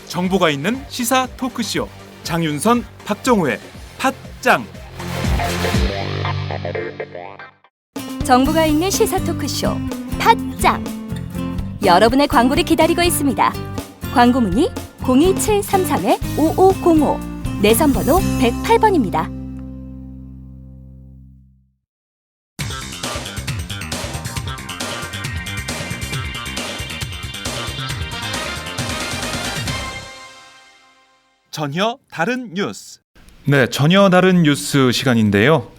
정보가 있는 시사 토크쇼 장윤선, 박정호의 팟짱. 정보가 있는 시사 토크쇼 팟짱. 여러분의 광고를 기다리고 있습니다. 광고 문의 02733-5505 내선번호 108번입니다. 전혀 다른 뉴스. 네, 전혀 다른 뉴스 시간인데요.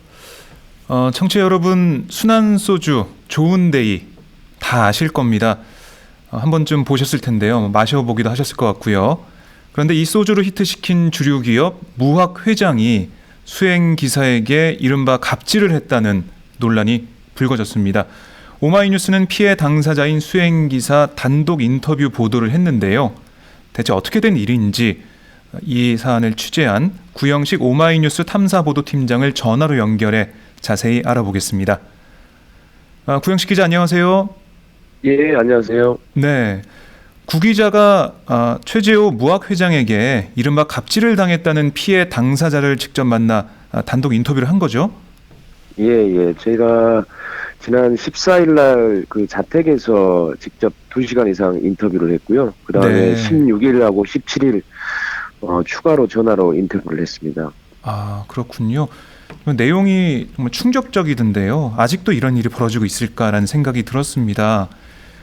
청취자 여러분, 순한 소주 좋은데이 다 아실 겁니다. 한 번쯤 보셨을 텐데요. 마셔보기도 하셨을 것 같고요. 그런데 이 소주를 히트시킨 주류 기업 무학 회장이 수행 기사에게 이른바 갑질을 했다는 논란이 불거졌습니다. 오마이뉴스는 피해 당사자인 수행 기사 단독 인터뷰 보도를 했는데요. 대체 어떻게 된 일인지 이 사안을 취재한 구영식 오마이뉴스 탐사보도팀장을 전화로 연결해 자세히 알아보겠습니다. 구영식 기자, 안녕하세요. 예, 안녕하세요. 네, 구 기자가 최재호 무학 회장에게 이른바 갑질을 당했다는 피해 당사자를 직접 만나 단독 인터뷰를 한 거죠? 예. 제가 지난 14일 날 그 자택에서 직접 2시간 이상 인터뷰를 했고요. 그 다음에 네. 16일하고 17일 추가로 전화로 인터뷰를 했습니다. 아, 그렇군요. 내용이 정말 충격적이던데요. 아직도 이런 일이 벌어지고 있을까라는 생각이 들었습니다.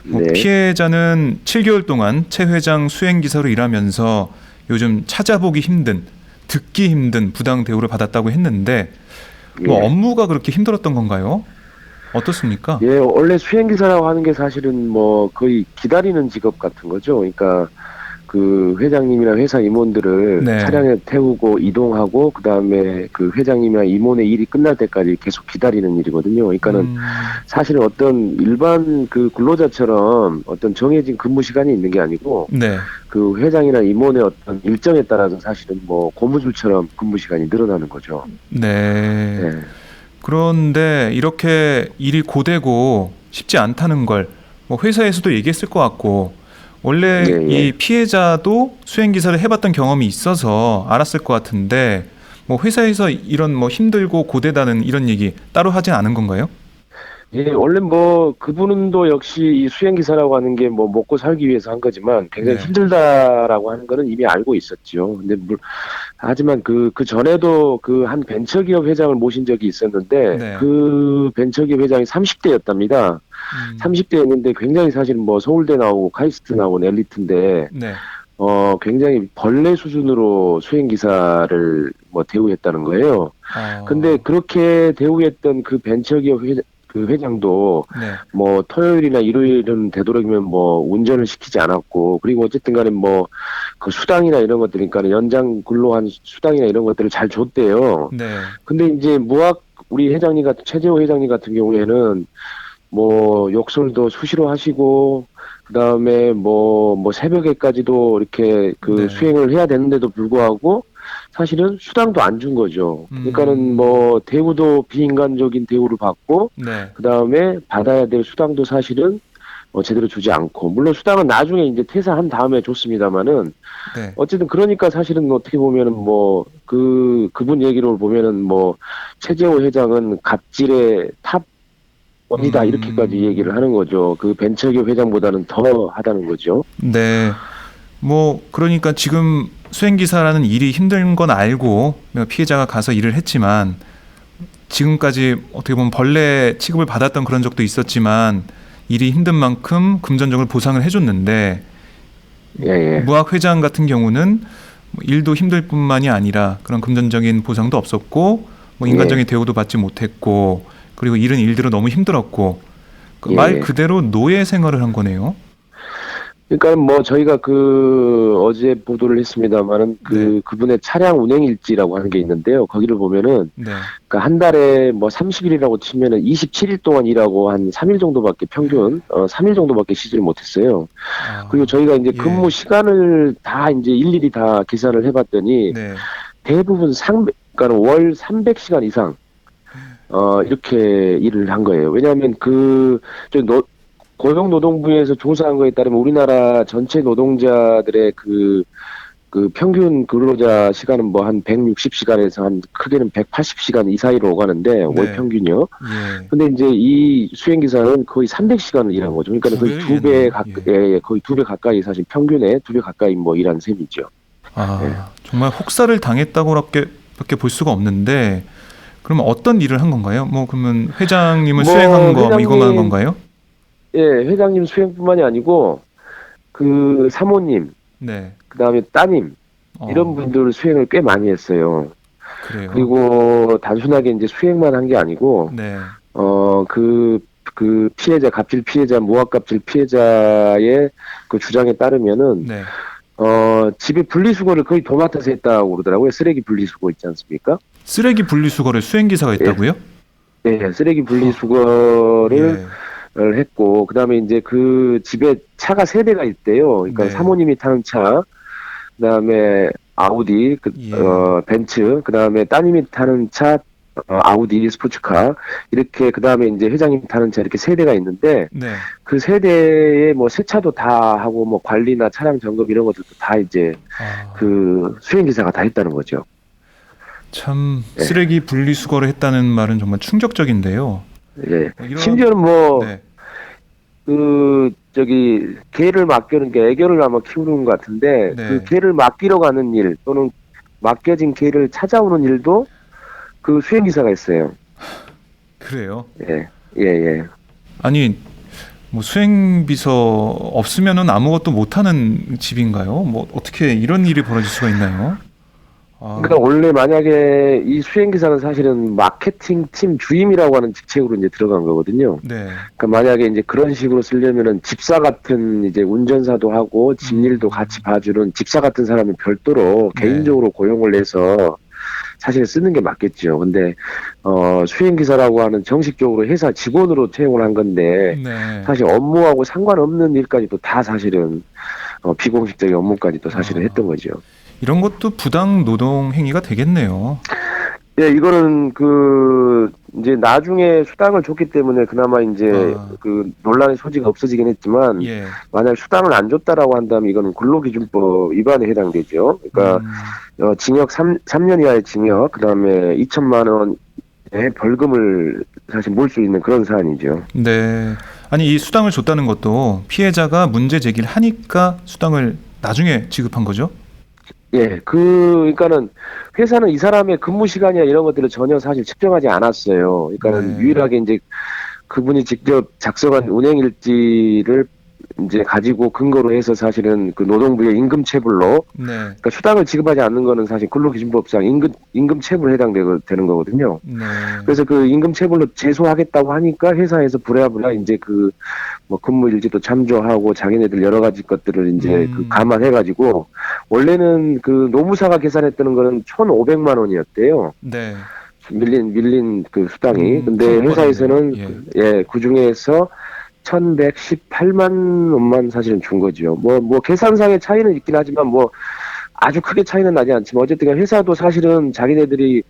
네. 피해자는 7개월 동안 최 회장 수행기사로 일하면서 요즘 찾아보기 힘든, 듣기 힘든 부당 대우를 받았다고 했는데 업무가 그렇게 힘들었던 건가요? 어떻습니까? 예, 원래 수행기사라고 하는 게 사실은 거의 기다리는 직업 같은 거죠. 그러니까 그 회장님이나 회사 임원들을 네. 차량에 태우고 이동하고 그 다음에 그 회장님이나 임원의 일이 끝날 때까지 계속 기다리는 일이거든요. 그러니까는 사실은 어떤 일반 그 근로자처럼 어떤 정해진 근무 시간이 있는 게 아니고 네. 그 회장이나 임원의 어떤 일정에 따라서 사실은 고무줄처럼 근무 시간이 늘어나는 거죠. 네. 네. 그런데 이렇게 일이 고되고 쉽지 않다는 걸 회사에서도 얘기했을 것 같고 원래 예. 이 피해자도 수행기사를 해봤던 경험이 있어서 알았을 것 같은데 회사에서 이런 힘들고 고되다는 이런 얘기 따로 하진 않은 건가요? 예, 원래 그분도 역시 이 수행기사라고 하는 게 먹고 살기 위해서 한 거지만 굉장히 네. 힘들다라고 하는 거는 이미 알고 있었죠. 근데 하지만 그 전에도 그 한 벤처기업 회장을 모신 적이 있었는데 네. 그 벤처기업 회장이 30대였답니다. 30대였는데 굉장히 사실 서울대 나오고 카이스트 나오고 엘리트인데 네. 굉장히 벌레 수준으로 수행기사를 대우했다는 거예요. 근데 그렇게 대우했던 그 벤처기업 그 회장도 네. 토요일이나 일요일은 되도록이면 운전을 시키지 않았고 그리고 어쨌든 간에 그 수당이나 이런 것들 그러니까 연장 근로한 수당이나 이런 것들을 잘 줬대요. 네. 근데 이제 우리 회장님 같은 최재호 회장님 같은 경우에는 욕설도 수시로 하시고 그다음에 새벽에까지도 이렇게 네. 수행을 해야 되는데도 불구하고 사실은 수당도 안 준 거죠. 그러니까는 대우도 비인간적인 대우를 받고 네. 그다음에 받아야 될 수당도 사실은 제대로 주지 않고 물론 수당은 나중에 이제 퇴사한 다음에 줬습니다마는 네. 어쨌든 그러니까 사실은 어떻게 보면은 그분 얘기를 보면은 최재호 회장은 갑질의 탑 원이다 이렇게까지 얘기를 하는 거죠. 그 벤처기업 회장보다는 더 하다는 거죠. 네. 그러니까 지금 수행기사라는 일이 힘든 건 알고 피해자가 가서 일을 했지만 지금까지 어떻게 보면 벌레 취급을 받았던 그런 적도 있었지만 일이 힘든 만큼 금전적으로 보상을 해줬는데 예. 무학 회장 같은 경우는 일도 힘들 뿐만이 아니라 그런 금전적인 보상도 없었고 인간적인 대우도 받지 못했고 그리고 일은 일대로 너무 힘들었고 말 그대로 노예 생활을 한 거네요. 그러니까 저희가 어제 보도를 했습니다만은 그분의 차량 운행 일지라고 하는 게 있는데요. 거기를 보면은 그러니까 한 달에 30일이라고 치면은 27일 동안 일하고 한 3일 정도밖에 평균 3일 정도밖에 쉬지를 못했어요. 그리고 저희가 이제 근무 시간을 다 이제 일일이 다 계산을 해봤더니 대부분 그러니까 월 300시간 이상 이렇게 일을 한 거예요. 왜냐하면 고용노동부에서 조사한 거에 따르면 우리나라 전체 노동자들의 그 평균 근로자 시간은 뭐 한 160시간에서 한 크게는 180시간 이 사이로 오가는데 월 평균이요. 예. 근데 이제 이 수행기사는 거의 300시간을 일한 거죠. 그러니까 거의 거의 2배 가까이 사실 평균에 2배 가까이 뭐 일한 셈이죠. 정말 혹사를 당했다고밖에 볼 수가 없는데 그러면 어떤 일을 한 건가요? 뭐 그러면 회장님을 수행한 거 이것만 한 건가요? 예, 회장님 수행뿐만이 아니고 그 사모님, 네. 그다음에 따님 이런 분들 수행을 꽤 많이 했어요. 그래요. 그리고 단순하게 이제 수행만 한 게 아니고 네. 그 피해자, 갑질 피해자, 무학갑질 피해자의 그 주장에 따르면은 네. 집에 분리수거를 거의 도맡아서 했다고 그러더라고요. 쓰레기 분리수거 있지 않습니까? 쓰레기 분리수거를 수행기사가 했다고요? 네, 쓰레기 분리수거를 했고, 그 다음에 이제 그 집에 차가 3대가 있대요. 그러니까 사모님이 타는 차, 그 다음에 아우디, 벤츠, 그 다음에 따님이 타는 차, 아우디 스포츠카, 이렇게, 그 다음에 이제 회장님이 타는 차 이렇게 3대가 있는데, 그 3대에 뭐 세차도 다 하고, 뭐 관리나 차량 점검 이런 것들도 다 이제 그 수행기사가 다 했다는 거죠. 참, 쓰레기 분리수거를 했다는 말은 정말 충격적인데요. 예. 심지어는 뭐, 개를 맡기는 게 애교를 아마 키우는 것 같은데, 그 개를 맡기러 가는 일, 또는 맡겨진 개를 찾아오는 일도 그 수행기사가 있어요. 그래요? 예. 아니, 뭐 수행비서 없으면은 아무것도 못하는 집인가요? 뭐 어떻게 이런 일이 벌어질 수가 있나요? 그러니까 원래 만약에 이 수행기사는 사실은 마케팅 팀 주임이라고 하는 직책으로 이제 들어간 거거든요. 그러니까 만약에 이제 그런 식으로 쓰려면은 집사 같은 이제 운전사도 하고 집일도 같이 봐주는 집사 같은 사람이 별도로 개인적으로 고용을 해서 사실 쓰는 게 맞겠죠. 근데 수행기사라고 하는 정식적으로 회사 직원으로 채용을 한 건데 사실 업무하고 상관없는 일까지도 다 사실은 비공식적인 업무까지도 사실은 했던 거죠. 이런 것도 부당 노동 행위가 되겠네요. 예, 이거는 이제 나중에 수당을 줬기 때문에 그나마 이제 그 논란의 소지가 없어지긴 했지만 만약 수당을 안 줬다라고 한다면 이거는 근로기준법 위반에 해당되죠. 그러니까 징역 3년 이하의 징역, 그다음에 2천만 원의 벌금을 사실 물을 수 있는 그런 사안이죠. 네. 아니 이 수당을 줬다는 것도 피해자가 문제 제기를 하니까 수당을 나중에 지급한 거죠? 예, 그러니까는 회사는 이 사람의 근무 시간이나 이런 것들을 전혀 사실 측정하지 않았어요. 그러니까는 유일하게 이제 그분이 직접 작성한 운행일지를 이제 가지고 근거로 해서 사실은 그 노동부의 임금체불로 그러니까 수당을 지급하지 않는 거는 사실 근로기준법상 임금체불에 해당되는 거거든요. 그래서 그 임금체불로 제소하겠다고 하니까 회사에서 부랴부랴 이제 뭐 근무일지도 참조하고 자기네들 여러 가지 것들을 이제 감안해가지고 원래는 그 노무사가 계산했다는 거는 1,500만 원이었대요. 밀린 그 수당이. 근데 회사에서는 그 중에서 1,118만 원만 사실은 준 거죠. 뭐 계산상의 차이는 있긴 하지만 뭐 아주 크게 차이는 나지 않지만 어쨌든 회사도 사실은 자기네들이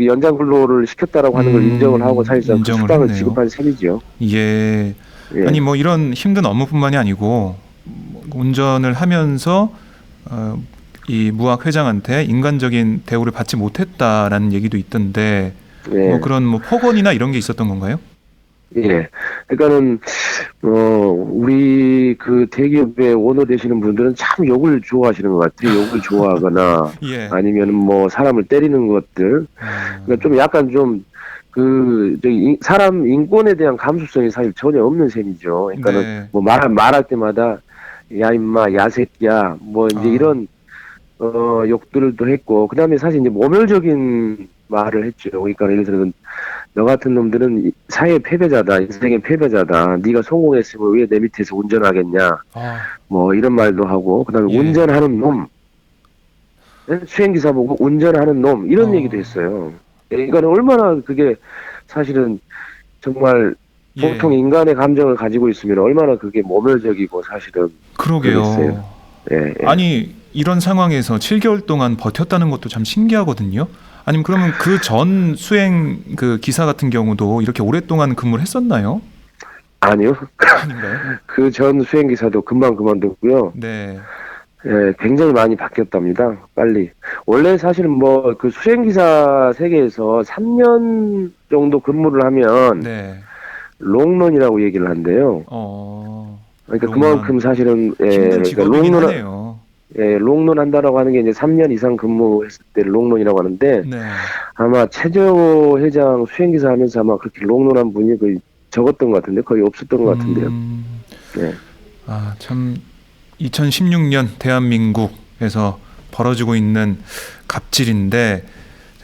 연장 근로를 시켰다라고 하는 걸 인정을 하고 사실상 그 수당을 했네요. 지급한 셈이죠. 예. 아니 뭐 이런 힘든 업무뿐만이 아니고 운전을 하면서 이 무학 회장한테 인간적인 대우를 받지 못했다라는 얘기도 있던데 뭐 그런 뭐 폭언이나 이런 게 있었던 건가요? 예. 그러니까는, 우리 그 대기업의 오너 되시는 분들은 참 욕을 좋아하시는 것 같아요. 욕을 좋아하거나, 아니면은 뭐 사람을 때리는 것들. 그러니까 좀 약간 사람 인권에 대한 감수성이 사실 전혀 없는 셈이죠. 그러니까는 뭐 말할 때마다, 야, 임마, 야, 새끼야, 뭐 이제 이런, 욕들도 했고, 그 다음에 사실 이제 모멸적인 말을 했죠. 그러니까 예를 들어서 너 같은 놈들은 사회의 패배자다, 인생의 패배자다. 네가 성공했으면 왜 내 밑에서 운전하겠냐. 뭐 이런 말도 하고, 그다음에 운전하는 놈, 수행기사 보고 운전하는 놈 이런 얘기도 했어요. 그러니까 얼마나 그게 사실은 정말 보통 인간의 감정을 가지고 있으면 얼마나 그게 모멸적이고 사실은 그러게요. 예, 예. 아니 이런 상황에서 7개월 동안 버텼다는 것도 참 신기하거든요. 아니면 그러면 그 전 수행 그 기사 같은 경우도 이렇게 오랫동안 근무를 했었나요? 아니요. 아닌가요? 그 전 수행기사도 금방 그만뒀고요. 네. 예, 굉장히 많이 바뀌었답니다. 빨리. 원래 사실은 뭐 그 수행기사 세계에서 3년 정도 근무를 하면 네. 롱런이라고 얘기를 한대요. 그러니까 롱런. 그만큼 사실은 힘든 그러니까 직업이긴 하네요. 롱런 한다라고 하는 게 이제 3년 이상 근무했을 때 롱런이라고 하는데 네. 아마 최재호 회장 수행기사 하면서 아마 그렇게 롱런한 분이 거의 적었던 것 같은데 거의 없었던 것 같은데요. 네. 아, 참 2016년 대한민국에서 벌어지고 있는 갑질인데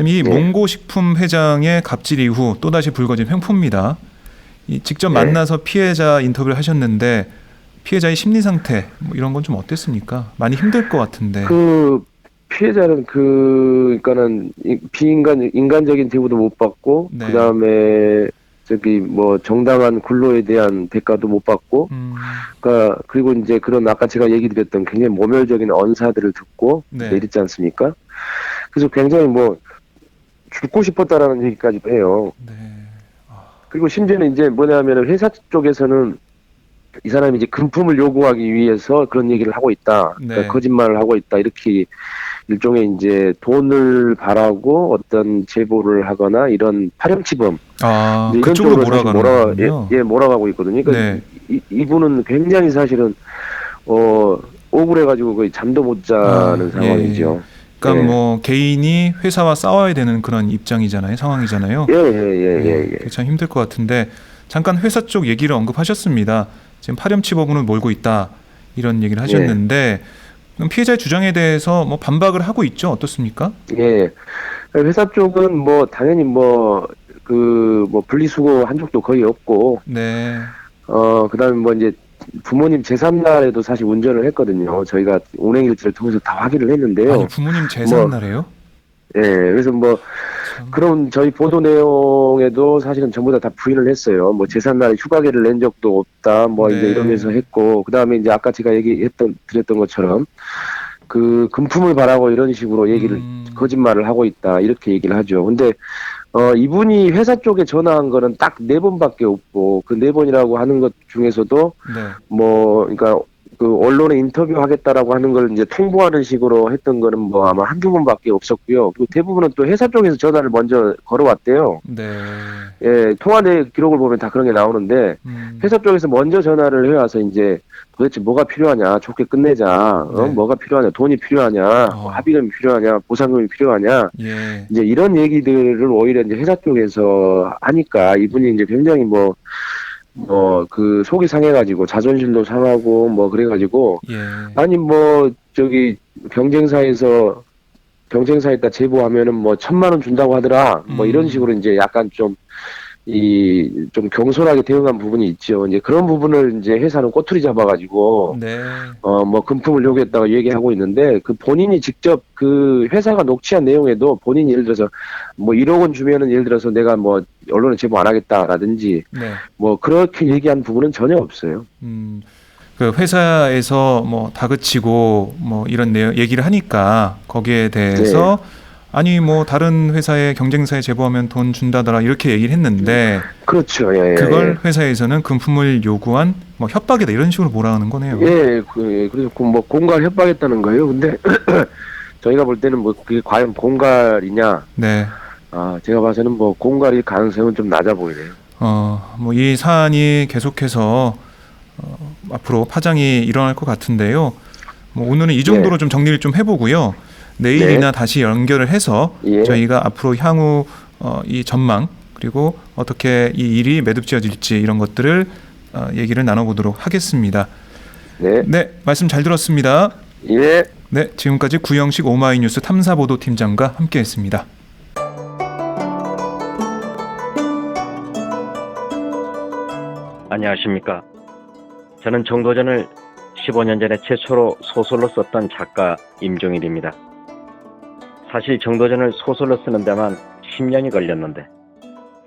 이 네. 몽고식품 회장의 갑질 이후 또다시 불거진 횡포입니다. 직접 네. 만나서 피해자 인터뷰를 하셨는데 피해자의 심리 상태 뭐 이런 건 좀 어땠습니까? 많이 힘들 것 같은데. 그 피해자는 그러니까는 인간적인 대우도 못 받고 네. 그다음에 저기 뭐 정당한 근로에 대한 대가도 못 받고 그러니까 그리고 이제 그런 아까 제가 얘기 드렸던 굉장히 모멸적인 언사들을 듣고 네. 내렸지 않습니까? 그래서 굉장히 뭐 죽고 싶었다라는 얘기까지도 해요. 네. 그리고 심지어는 이제 뭐냐면 회사 쪽에서는 이 사람이 이제 금품을 요구하기 위해서 그런 얘기를 하고 있다. 네. 그러니까 거짓말을 하고 있다. 이렇게 일종의 이제 돈을 바라고 어떤 제보를 하거나 이런 파렴치범. 아, 이런 그쪽으로 쪽으로 사실 몰아가는군요. 몰아가고 있거든요. 그러니까 네. 이분은 굉장히 사실은 억울해가지고 거의 잠도 못 자는 상황이죠. 그러니까 예. 뭐 개인이 회사와 싸워야 되는 그런 입장이잖아요, 상황이잖아요. 예. 참 힘들 것 같은데 잠깐 회사 쪽 얘기를 언급하셨습니다. 지금 파렴치범으로 몰고 있다 이런 얘기를 하셨는데 그럼 피해자의 주장에 대해서 뭐 반박을 하고 있죠, 어떻습니까? 예. 회사 쪽은 뭐 당연히 뭐 분리수거 한 적도 거의 없고, 네. 그다음에 뭐 이제 부모님 제삿날에도 사실 운전을 했거든요. 저희가 운행일지를 통해서 다 확인을 했는데요. 아니 부모님 제삿날에요? 예, 그래서 뭐 그런 저희 보도 내용에도 사실은 전부 다 부인을 했어요. 뭐 제삿날에 휴가계를 낸 적도 없다. 뭐 이제 네. 이러면서 했고, 그다음에 이제 아까 제가 드렸던 것처럼 그 금품을 바라고 이런 식으로 얘기를 거짓말을 하고 있다 이렇게 얘기를 하죠. 근데 이분이 회사 쪽에 전화한 거는 딱 4번밖에 없고 그 4번이라고 하는 것 중에서도 네. 뭐 그러니까 그 언론에 인터뷰하겠다라고 하는 걸 이제 통보하는 식으로 했던 거는 뭐 아마 한두 번밖에 없었고요. 그리고 대부분은 또 회사 쪽에서 전화를 먼저 걸어왔대요. 네. 예, 통화 내 기록을 보면 다 그런 게 나오는데 회사 쪽에서 먼저 전화를 해와서 이제 도대체 뭐가 필요하냐, 좋게 끝내자, 네. 뭐가 필요하냐, 돈이 필요하냐, 뭐 합의금이 필요하냐, 보상금이 필요하냐, 예. 이제 이런 얘기들을 오히려 이제 회사 쪽에서 하니까 이분이 이제 굉장히 그 속이 상해가지고 자존심도 상하고 뭐 그래가지고 예. 아니 뭐 저기 경쟁사에다 제보하면은 뭐 1,000만 원 준다고 하더라 뭐 이런 식으로 이제 약간 좀 경솔하게 대응한 부분이 있죠. 이제 그런 부분을 이제 회사는 꼬투리 잡아가지고 네. 뭐 금품을 요구했다고 얘기하고 있는데 그 본인이 직접 그 회사가 녹취한 내용에도 본인이 예를 들어서 뭐 1억 원 주면은 예를 들어서 내가 뭐 언론에 제보 안 하겠다라든지 네. 뭐 그렇게 얘기한 부분은 전혀 없어요. 그 회사에서 뭐 다그치고 뭐 이런 얘기를 하니까 거기에 대해서 아니 뭐 다른 회사에 경쟁사에 제보하면 돈 준다더라 이렇게 얘기를 했는데 그렇죠. 예, 그걸 회사에서는 금품을 요구한 뭐 협박이다 이런 식으로 몰아가는 거네요. 그래서 뭐 공갈 협박했다는 거예요. 근데 저희가 볼 때는 뭐 그게 과연 공갈이냐? 네. 제가 봐서는 뭐 공갈일 가능성은 좀 낮아 보이네요. 뭐 이 사안이 계속해서 앞으로 파장이 일어날 것 같은데요. 뭐 오늘은 이 정도로 좀 정리를 좀 해보고요. 내일이나 다시 연결을 해서 저희가 앞으로 향후 이 전망 그리고 어떻게 이 일이 매듭지어질지 이런 것들을 얘기를 나눠보도록 하겠습니다. 네, 말씀 잘 들었습니다. 예. 네, 지금까지 구영식 오마이뉴스 탐사보도팀장과 함께했습니다. 안녕하십니까. 저는 정도전을 15년 전에 최초로 소설로 썼던 작가 임종일입니다. 사실 정도전을 소설로 쓰는 데만 10년이 걸렸는데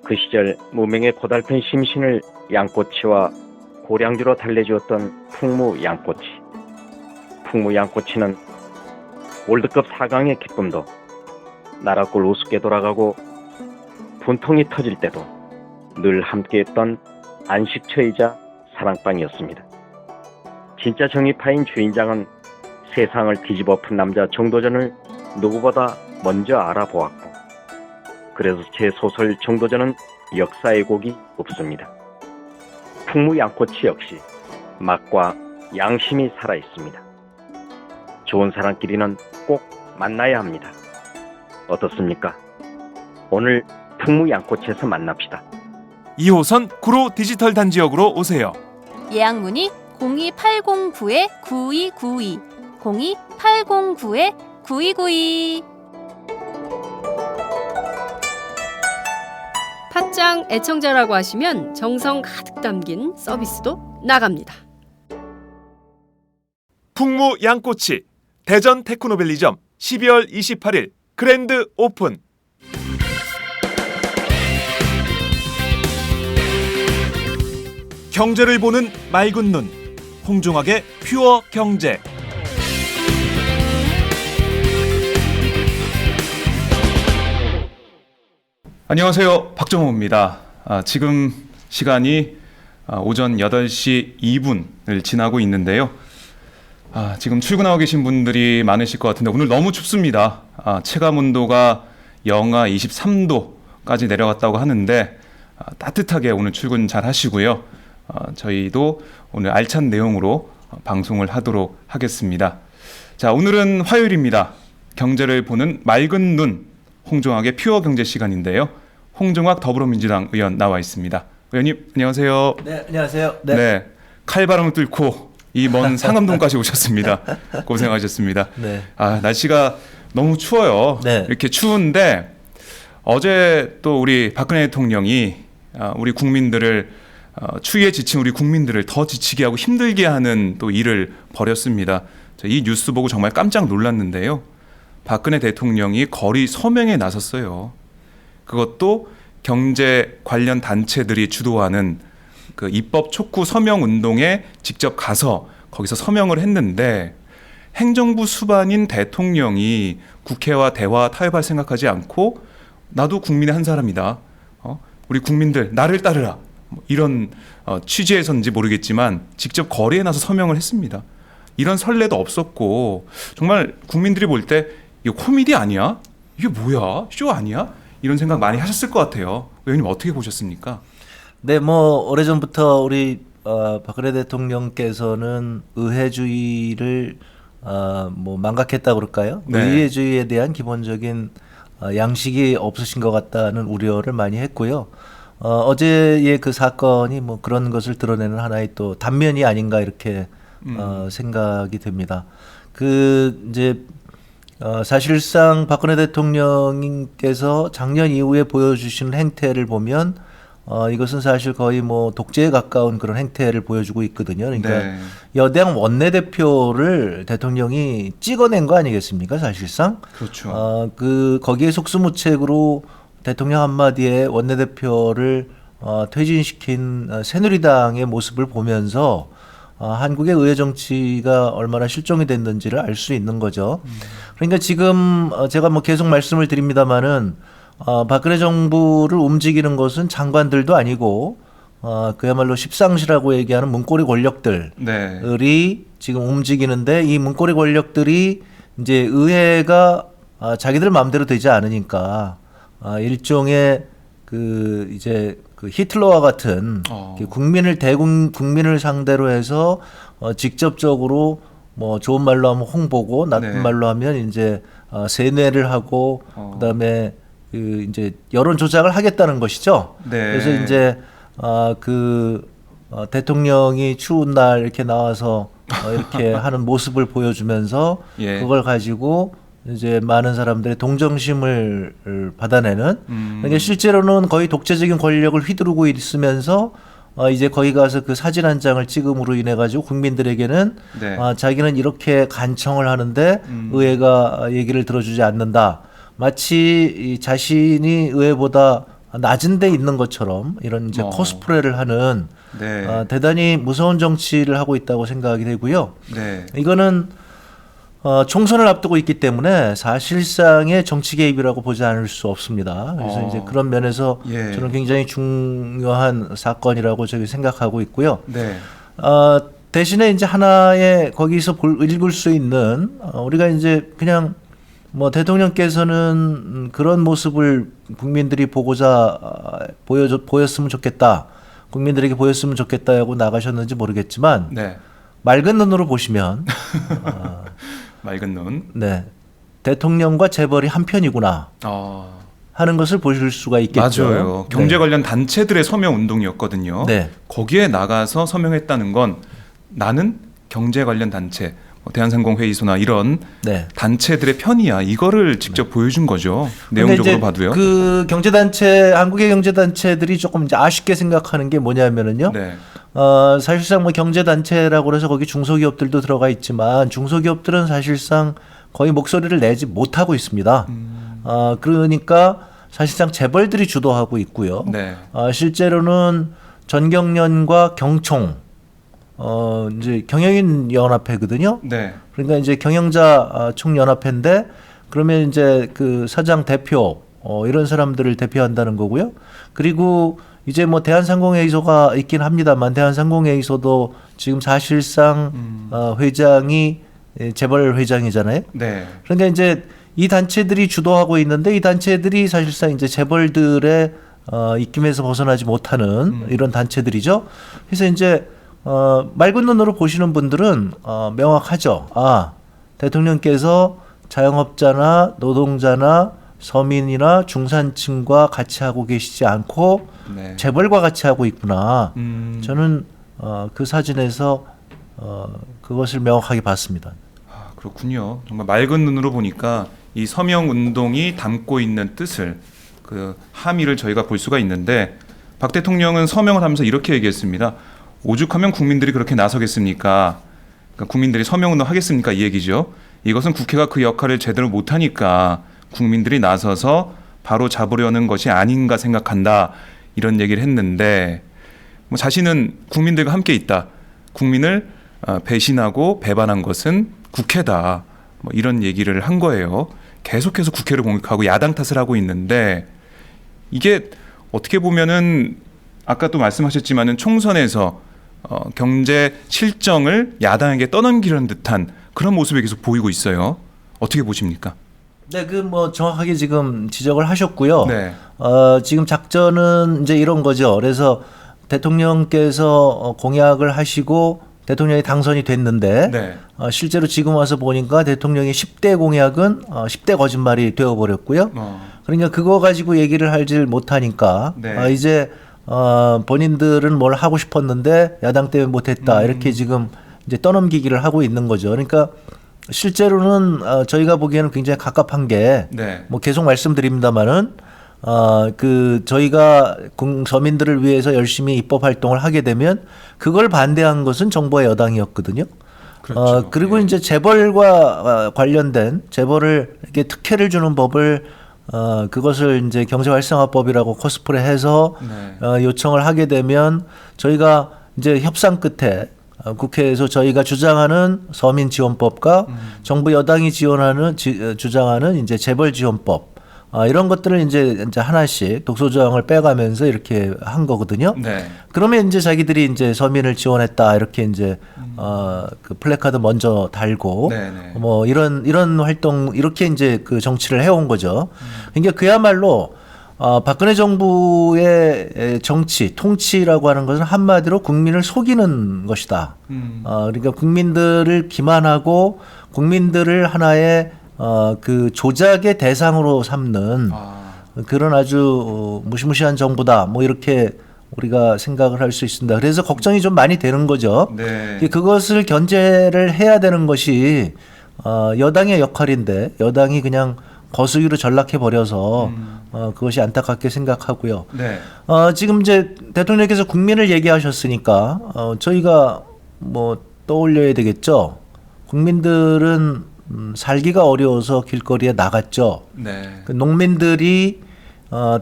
그 시절 무명의 고달픈 심신을 양꼬치와 고량주로 달래주었던 풍무 양꼬치. 풍무양꼬치는 월드컵 4강의 기쁨도 나라골 우습게 돌아가고 분통이 터질 때도 늘 함께했던 안식처이자 사랑방이었습니다. 진짜 정의파인 주인장은 세상을 뒤집어 푼 남자 정도전을 누구보다 먼저 알아보았고, 그래서 제 소설 정도전은 역사의 곡이 없습니다. 풍무양꼬치 역시 맛과 양심이 살아있습니다. 좋은 사람끼리는 꼭 만나야 합니다. 어떻습니까? 오늘 풍무양꼬치에서 만납시다. 2호선 구로 디지털 단지역으로 오세요. 예약 문의 02809-9292 02809-9292. 팟짱 애청자라고 하시면 정성 가득 담긴 서비스도 나갑니다. 풍무 양꼬치 대전 테크노밸리점 12월 28일 그랜드 오픈. 경제를 보는 맑은 눈, 홍종학의 퓨어 경제. 안녕하세요. 박정호입니다. 지금 시간이 오전 8시 2분을 지나고 있는데요. 지금 출근하고 계신 분들이 많으실 것 같은데 오늘 너무 춥습니다. 체감온도가 영하 23도까지 내려갔다고 하는데 따뜻하게 오늘 출근 잘 하시고요. 저희도 오늘 알찬 내용으로 방송을 하도록 하겠습니다. 자, 오늘은 화요일입니다. 경제를 보는 맑은 눈, 홍종학의 퓨어 경제 시간인데요. 홍종학 더불어민주당 의원 나와 있습니다. 의원님 안녕하세요. 네, 안녕하세요. 네, 칼바람을 뚫고 이 먼 상암동까지 오셨습니다. 고생하셨습니다. 네. 날씨가 너무 추워요. 네. 이렇게 추운데 어제 또 우리 박근혜 대통령이 우리 국민들을 추위에 지친 우리 국민들을 더 지치게 하고 힘들게 하는 또 일을 벌였습니다. 이 뉴스 보고 정말 깜짝 놀랐는데요. 박근혜 대통령이 거리 서명에 나섰어요. 그것도 경제 관련 단체들이 주도하는 그 입법 촉구 서명 운동에 직접 가서 거기서 서명을 했는데, 행정부 수반인 대통령이 국회와 대화 타협할 생각하지 않고 나도 국민의 한 사람이다. 우리 국민들 나를 따르라. 이런 취지에서인지 모르겠지만 직접 거리에 나서 서명을 했습니다. 이런 선례도 없었고 정말 국민들이 볼 때 이거 코미디 아니야? 이게 뭐야? 쇼 아니야? 이런 생각 많이 하셨을 것 같아요. 의원님 어떻게 보셨습니까? 네, 뭐 오래전부터 우리 박근혜 대통령께서는 의회주의를 뭐 망각했다 그럴까요? 네. 의회주의에 대한 기본적인 양식이 없으신 것 같다는 우려를 많이 했고요. 어제의 그 사건이 뭐 그런 것을 드러내는 하나의 또 단면이 아닌가 이렇게 생각이 됩니다. 이제 사실상 박근혜 대통령께서 작년 이후에 보여주신 행태를 보면 이것은 사실 거의 뭐 독재에 가까운 그런 행태를 보여주고 있거든요. 그러니까 네. 여당 원내대표를 대통령이 찍어낸 거 아니겠습니까? 사실상. 그렇죠. 거기에 속수무책으로 대통령 한마디에 원내대표를 퇴진시킨 새누리당의 모습을 보면서 한국의 의회 정치가 얼마나 실종이 됐는지를 알 수 있는 거죠. 그러니까 지금 제가 뭐 계속 말씀을 드립니다마는 박근혜 정부를 움직이는 것은 장관들도 아니고 그야말로 십상시라고 얘기하는 문고리 권력들이 네. 지금 움직이는데, 이 문고리 권력들이 이제 의회가 자기들 마음대로 되지 않으니까 일종의 이제 히틀러와 같은 국민을 상대로 해서 직접적으로 뭐 좋은 말로 하면 홍보고 나쁜 네. 말로 하면 이제 세뇌를 하고 그다음에 이제 여론 조작을 하겠다는 것이죠. 네. 그래서 이제 대통령이 추운 날 이렇게 나와서 이렇게 하는 모습을 보여주면서 예. 그걸 가지고 이제 많은 사람들의 동정심을 받아내는. 그러니까 실제로는 거의 독재적인 권력을 휘두르고 있으면서 이제 거기 가서 그 사진 한 장을 찍음으로 인해 가지고 국민들에게는 네. 자기는 이렇게 간청을 하는데 의회가 얘기를 들어주지 않는다. 마치 자신이 의회보다 낮은 데 있는 것처럼 이런 이제 코스프레를 하는 네. 대단히 무서운 정치를 하고 있다고 생각이 되고요. 네. 이거는 총선을 앞두고 있기 때문에 사실상의 정치 개입이라고 보지 않을 수 없습니다. 그래서 이제 그런 면에서 예. 저는 굉장히 중요한 사건이라고 저기 생각하고 있고요. 네. 대신에 이제 하나의 거기서 읽을 수 있는 우리가 이제 그냥 뭐 대통령께서는 그런 모습을 국민들이 보였으면 좋겠다. 국민들에게 보였으면 좋겠다고 나가셨는지 모르겠지만 네. 맑은 눈으로 보시면 맑은 눈. 네. 대통령과 재벌이 한편이구나 하는 것을 보실 수가 있겠죠. 맞아요. 경제 관련 단체들의 서명 운동이었거든요. 네. 거기에 나가서 서명했다는 건 나는 경제 관련 단체, 대한상공회의소나 이런 네. 단체들의 편이야. 이거를 직접 보여준 거죠. 내용적으로 봐도요. 그 경제단체, 한국의 경제단체들이 조금 이제 아쉽게 생각하는 게 뭐냐면은요. 네. 사실상 뭐 경제단체라고 해서 거기 중소기업들도 들어가 있지만 중소기업들은 사실상 거의 목소리를 내지 못하고 있습니다. 그러니까 사실상 재벌들이 주도하고 있고요. 네. 실제로는 전경련과 경총, 이제 경영인 연합회거든요. 네. 그러니까 이제 경영자 총연합회인데 그러면 이제 그 사장 대표 이런 사람들을 대표한다는 거고요. 그리고 이제 뭐 대한상공회의소가 있긴 합니다만 대한상공회의소도 지금 사실상 회장이 재벌 회장이잖아요. 네. 그러니까 이제 이 단체들이 주도하고 있는데 이 단체들이 사실상 이제 재벌들의 입김에서 벗어나지 못하는 이런 단체들이죠. 그래서 이제 맑은 눈으로 보시는 분들은 명확하죠. 대통령께서 자영업자나 노동자나 서민이나 중산층과 같이 하고 계시지 않고 네. 재벌과 같이 하고 있구나. 저는 그 사진에서 그것을 명확하게 봤습니다. 그렇군요. 정말 맑은 눈으로 보니까 이 서명 운동이 담고 있는 뜻을 그 함의를 저희가 볼 수가 있는데 박 대통령은 서명을 하면서 이렇게 얘기했습니다. 오죽하면 국민들이 그렇게 나서겠습니까? 그러니까 국민들이 서명운동 하겠습니까? 이 얘기죠. 이것은 국회가 그 역할을 제대로 못하니까 국민들이 나서서 바로 잡으려는 것이 아닌가 생각한다. 이런 얘기를 했는데 뭐 자신은 국민들과 함께 있다. 국민을 배신하고 배반한 것은 국회다. 뭐 이런 얘기를 한 거예요. 계속해서 국회를 공격하고 야당 탓을 하고 있는데 이게 어떻게 보면은 아까 또 말씀하셨지만은 총선에서 경제 실정을 야당에게 떠넘기려는 듯한 그런 모습이 계속 보이고 있어요. 어떻게 보십니까? 네, 그 뭐 정확하게 지금 지적을 하셨고요. 네. 지금 작전은 이제 이런 거죠. 그래서 대통령께서 공약을 하시고 대통령이 당선이 됐는데 네. 실제로 지금 와서 보니까 대통령의 10대 공약은 10대 거짓말이 되어버렸고요. 그러니까 그거 가지고 얘기를 하질 못하니까 네. 이제 본인들은 뭘 하고 싶었는데 야당 때문에 못했다 이렇게 지금 이제 떠넘기기를 하고 있는 거죠. 그러니까 실제로는 저희가 보기에는 굉장히 갑갑한 게 네. 뭐 계속 말씀드립니다만은 그 저희가 서민들을 위해서 열심히 입법 활동을 하게 되면 그걸 반대한 것은 정부와 여당이었거든요. 그렇죠. 그리고 예. 이제 재벌과 관련된 재벌을 이렇게 특혜를 주는 법을 그것을 이제 경제활성화법이라고 코스프레해서 네. 요청을 하게 되면 저희가 이제 협상 끝에 국회에서 저희가 주장하는 서민지원법과 정부 여당이 주장하는 이제 재벌지원법 이런 것들을 이제 하나씩 독소조항을 빼가면서 이렇게 한 거거든요. 네. 그러면 이제 자기들이 이제 서민을 지원했다 이렇게 이제 그 플래카드 먼저 달고 네네. 뭐 이런 활동 이렇게 이제 그 정치를 해온 거죠. 그러니까 그야말로 박근혜 정부의 정치, 통치라고 하는 것은 한마디로 국민을 속이는 것이다. 그러니까 국민들을 기만하고 국민들을 하나의 그 조작의 대상으로 삼는 그런 아주 무시무시한 정부다. 뭐 이렇게 우리가 생각을 할 수 있습니다. 그래서 걱정이 좀 많이 되는 거죠. 네. 그것을 견제를 해야 되는 것이 여당의 역할인데 여당이 그냥 거수기로 전락해 버려서 그것이 안타깝게 생각하고요. 네. 지금 이제 대통령께서 국민을 얘기하셨으니까 저희가 뭐 떠올려야 되겠죠. 국민들은 살기가 어려워서 길거리에 나갔죠. 네. 그 농민들이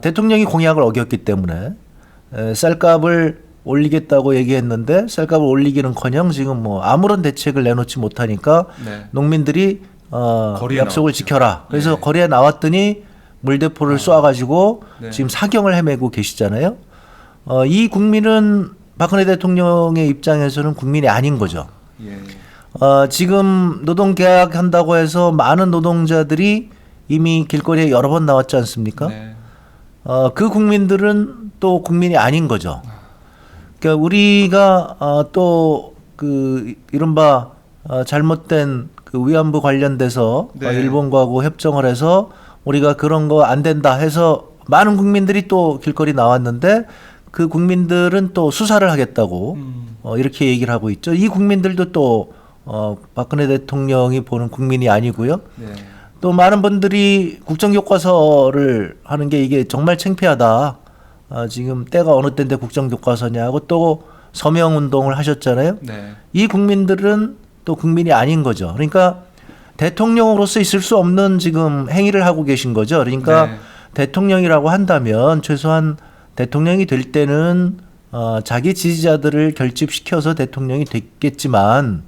대통령이 공약을 어겼기 때문에 쌀값을 올리겠다고 얘기했는데 쌀값을 올리기는커녕 지금 뭐 아무런 대책을 내놓지 못하니까 네. 농민들이 거리에 약속을 나왔죠. 지켜라. 그래서 네. 거리에 나왔더니 물대포를 쏴가지고 네. 지금 사경을 헤매고 계시잖아요. 이 국민은 박근혜 대통령의 입장에서는 국민이 아닌 거죠. 예. 지금 노동계약 한다고 해서 많은 노동자들이 이미 길거리에 여러 번 나왔지 않습니까? 네. 그 국민들은 또 국민이 아닌 거죠. 그러니까 우리가 또 그 이른바 잘못된 그 위안부 관련돼서 네. 일본과고 협정을 해서 우리가 그런 거 안 된다 해서 많은 국민들이 또 길거리 나왔는데 그 국민들은 또 수사를 하겠다고 이렇게 얘기를 하고 있죠. 이 국민들도 또 박근혜 대통령이 보는 국민이 아니고요. 네. 또 많은 분들이 국정교과서를 하는 게 이게 정말 창피하다. 지금 때가 어느 때인데 국정교과서냐고 또 서명운동을 하셨잖아요. 네. 이 국민들은 또 국민이 아닌 거죠. 그러니까 대통령으로서 있을 수 없는 지금 행위를 하고 계신 거죠. 그러니까 네. 대통령이라고 한다면 최소한 대통령이 될 때는 자기 지지자들을 결집시켜서 대통령이 됐겠지만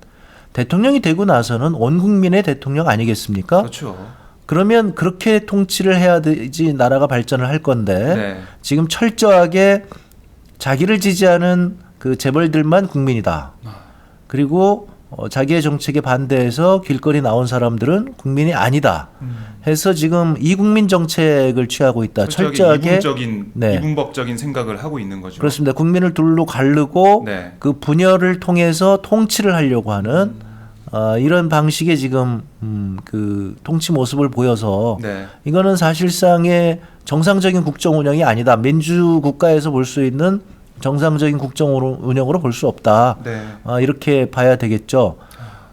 대통령이 되고 나서는 온 국민의 대통령 아니겠습니까? 그렇죠. 그러면 그렇게 통치를 해야 되지 나라가 발전을 할 건데 네. 지금 철저하게 자기를 지지하는 그 재벌들만 국민이다. 그리고 자기의 정책에 반대해서 길거리 나온 사람들은 국민이 아니다. 해서 지금 이국민 정책을 취하고 있다. 철저하게 이분법적인 생각을 하고 있는 거죠. 그렇습니다. 국민을 둘로 가르고 네. 그 분열을 통해서 통치를 하려고 하는 이런 방식의 지금 그 통치 모습을 보여서 네. 이거는 사실상의 정상적인 국정 운영이 아니다. 민주 국가에서 볼 수 있는 정상적인 국정 운영으로 볼 수 없다. 네. 이렇게 봐야 되겠죠.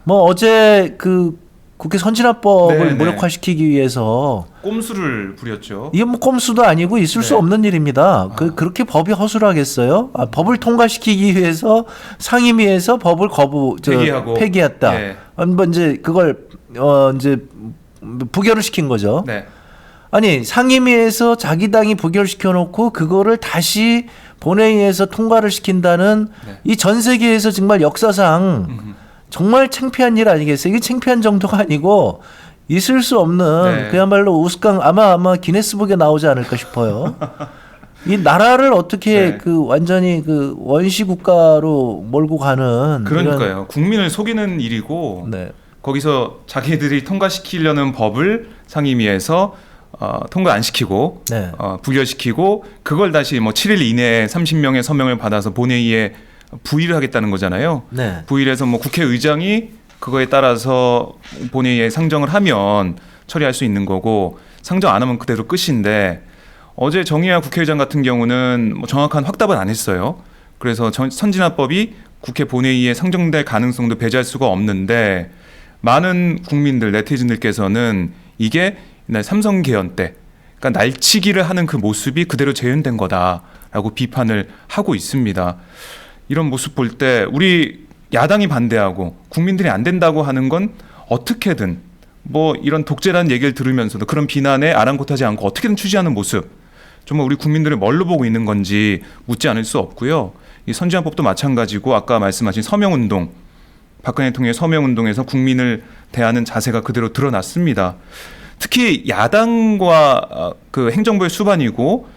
뭐 어제 그 국회 선진화법을 네, 네. 무력화시키기 위해서 꼼수를 부렸죠. 이게 뭐 꼼수도 아니고 있을 수 네. 없는 일입니다. 그렇게 법이 허술하겠어요? 법을 통과시키기 위해서 상임위에서 법을 폐기했다. 네. 뭐 이제 그걸 이제 부결을 시킨 거죠. 네. 아니 상임위에서 자기 당이 부결시켜 놓고 그거를 다시 본회의에서 통과를 시킨다는 네. 이 전 세계에서 정말 역사상 정말 창피한 일 아니겠어요? 이게 창피한 정도가 아니고 있을 수 없는 네. 그야말로 우스꽝 아마 기네스북에 나오지 않을까 싶어요. 이 나라를 어떻게 네. 그 완전히 그 원시 국가로 몰고 가는 그러니까요. 국민을 속이는 일이고 네. 거기서 자기들이 통과시키려는 법을 상임위에서 통과 안 시키고 네. 부결시키고 그걸 다시 뭐 7일 이내에 30명의 서명을 받아서 본회의에 부의를 하겠다는 거잖아요. 네. 부의를 해서 뭐 국회의장이 그거에 따라서 본회의에 상정을 하면 처리할 수 있는 거고 상정 안 하면 그대로 끝인데 어제 정의화 국회의장 같은 경우는 뭐 정확한 확답은 안 했어요. 그래서 선진화법이 국회 본회의에 상정될 가능성도 배제할 수가 없는데 많은 국민들 네티즌들께서는 이게 옛날 삼성 개헌 때 그러니까 날치기를 하는 그 모습이 그대로 재현된 거다라고 비판을 하고 있습니다. 이런 모습 볼 때 우리 야당이 반대하고 국민들이 안 된다고 하는 건 어떻게든 뭐 이런 독재라는 얘기를 들으면서도 그런 비난에 아랑곳하지 않고 어떻게든 취지하는 모습 정말 우리 국민들을 뭘로 보고 있는 건지 묻지 않을 수 없고요. 이 선진화법도 마찬가지고 아까 말씀하신 서명운동 박근혜 대통령의 서명운동에서 국민을 대하는 자세가 그대로 드러났습니다. 특히 야당과 그 행정부의 수반이고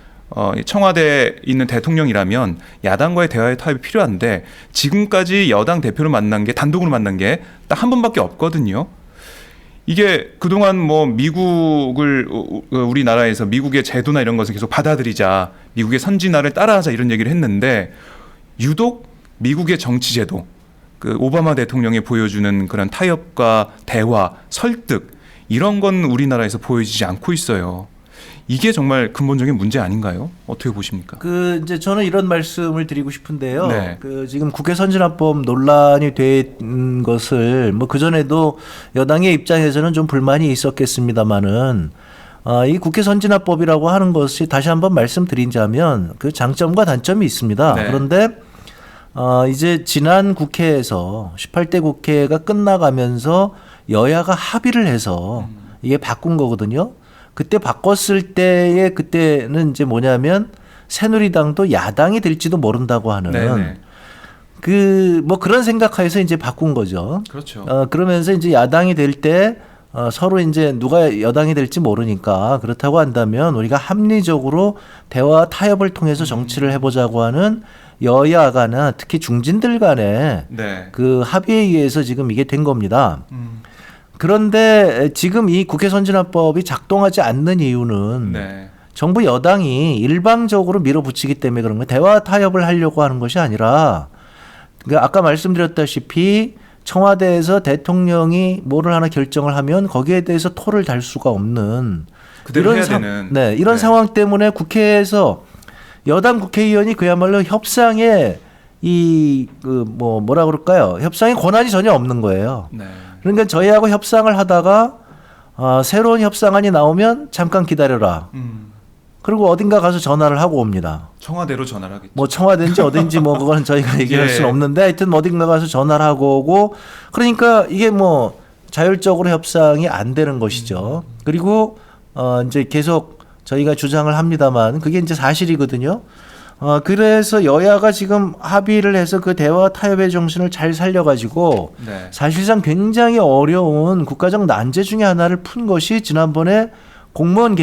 청와대에 있는 대통령이라면 야당과의 대화의 타협이 필요한데 지금까지 여당 대표를 만난 게 단독으로 만난 게 딱 한 번밖에 없거든요. 이게 그동안 뭐 미국을 우리나라에서 미국의 제도나 이런 것을 계속 받아들이자 미국의 선진화를 따라하자 이런 얘기를 했는데 유독 미국의 정치 제도 그 오바마 대통령이 보여주는 그런 타협과 대화, 설득 이런 건 우리나라에서 보여지지 않고 있어요. 이게 정말 근본적인 문제 아닌가요? 어떻게 보십니까? 그 이제 저는 이런 말씀을 드리고 싶은데요. 네. 그 지금 국회 선진화법 논란이 된 것을 뭐 그 전에도 여당의 입장에서는 좀 불만이 있었겠습니다만은 이 국회 선진화법이라고 하는 것이 다시 한번 말씀드리자면 그 장점과 단점이 있습니다. 네. 그런데 이제 지난 국회에서 18대 국회가 끝나가면서 여야가 합의를 해서 이게 바꾼 거거든요. 그때 바꿨을 때의 그때는 이제 뭐냐면 새누리당도 야당이 될지도 모른다고 하는 네네. 그 뭐 그런 생각하에서 이제 바꾼 거죠. 그렇죠. 그러면서 이제 야당이 될 때 서로 이제 누가 여당이 될지 모르니까 그렇다고 한다면 우리가 합리적으로 대화 타협을 통해서 정치를 해보자고 하는 여야가나 특히 중진들 간의 네. 그 합의에 의해서 지금 이게 된 겁니다. 그런데 지금 이 국회 선진화법이 작동하지 않는 이유는 네. 정부 여당이 일방적으로 밀어붙이기 때문에 그런 거예요. 대화 타협을 하려고 하는 것이 아니라 그러니까 아까 말씀드렸다시피 청와대에서 대통령이 뭐를 하나 결정을 하면 거기에 대해서 토를 달 수가 없는 그대로 해야 되는. 네, 이런 네. 상황 때문에 국회에서 여당 국회의원이 그야말로 협상에 이 그 뭐라 그럴까요? 협상의 권한이 전혀 없는 거예요. 네. 그러니까 저희하고 협상을 하다가 새로운 협상안이 나오면 잠깐 기다려라. 그리고 어딘가 가서 전화를 하고 옵니다. 청와대로 전화를 하겠죠. 뭐 청와대인지 어딘지 뭐 그거는 저희가 얘기할 예. 수는 없는데 하여튼 어딘가 가서 전화를 하고 오고 그러니까 이게 뭐 자율적으로 협상이 안 되는 것이죠. 그리고 이제 계속 저희가 주장을 합니다만 그게 이제 사실이거든요. 그래서 여야가 지금 합의를 해서 그 대화 타협의 정신을 잘 살려가지고 네. 사실상 굉장히 어려운 국가적 난제 중에 하나를 푼 것이 지난번에 공무원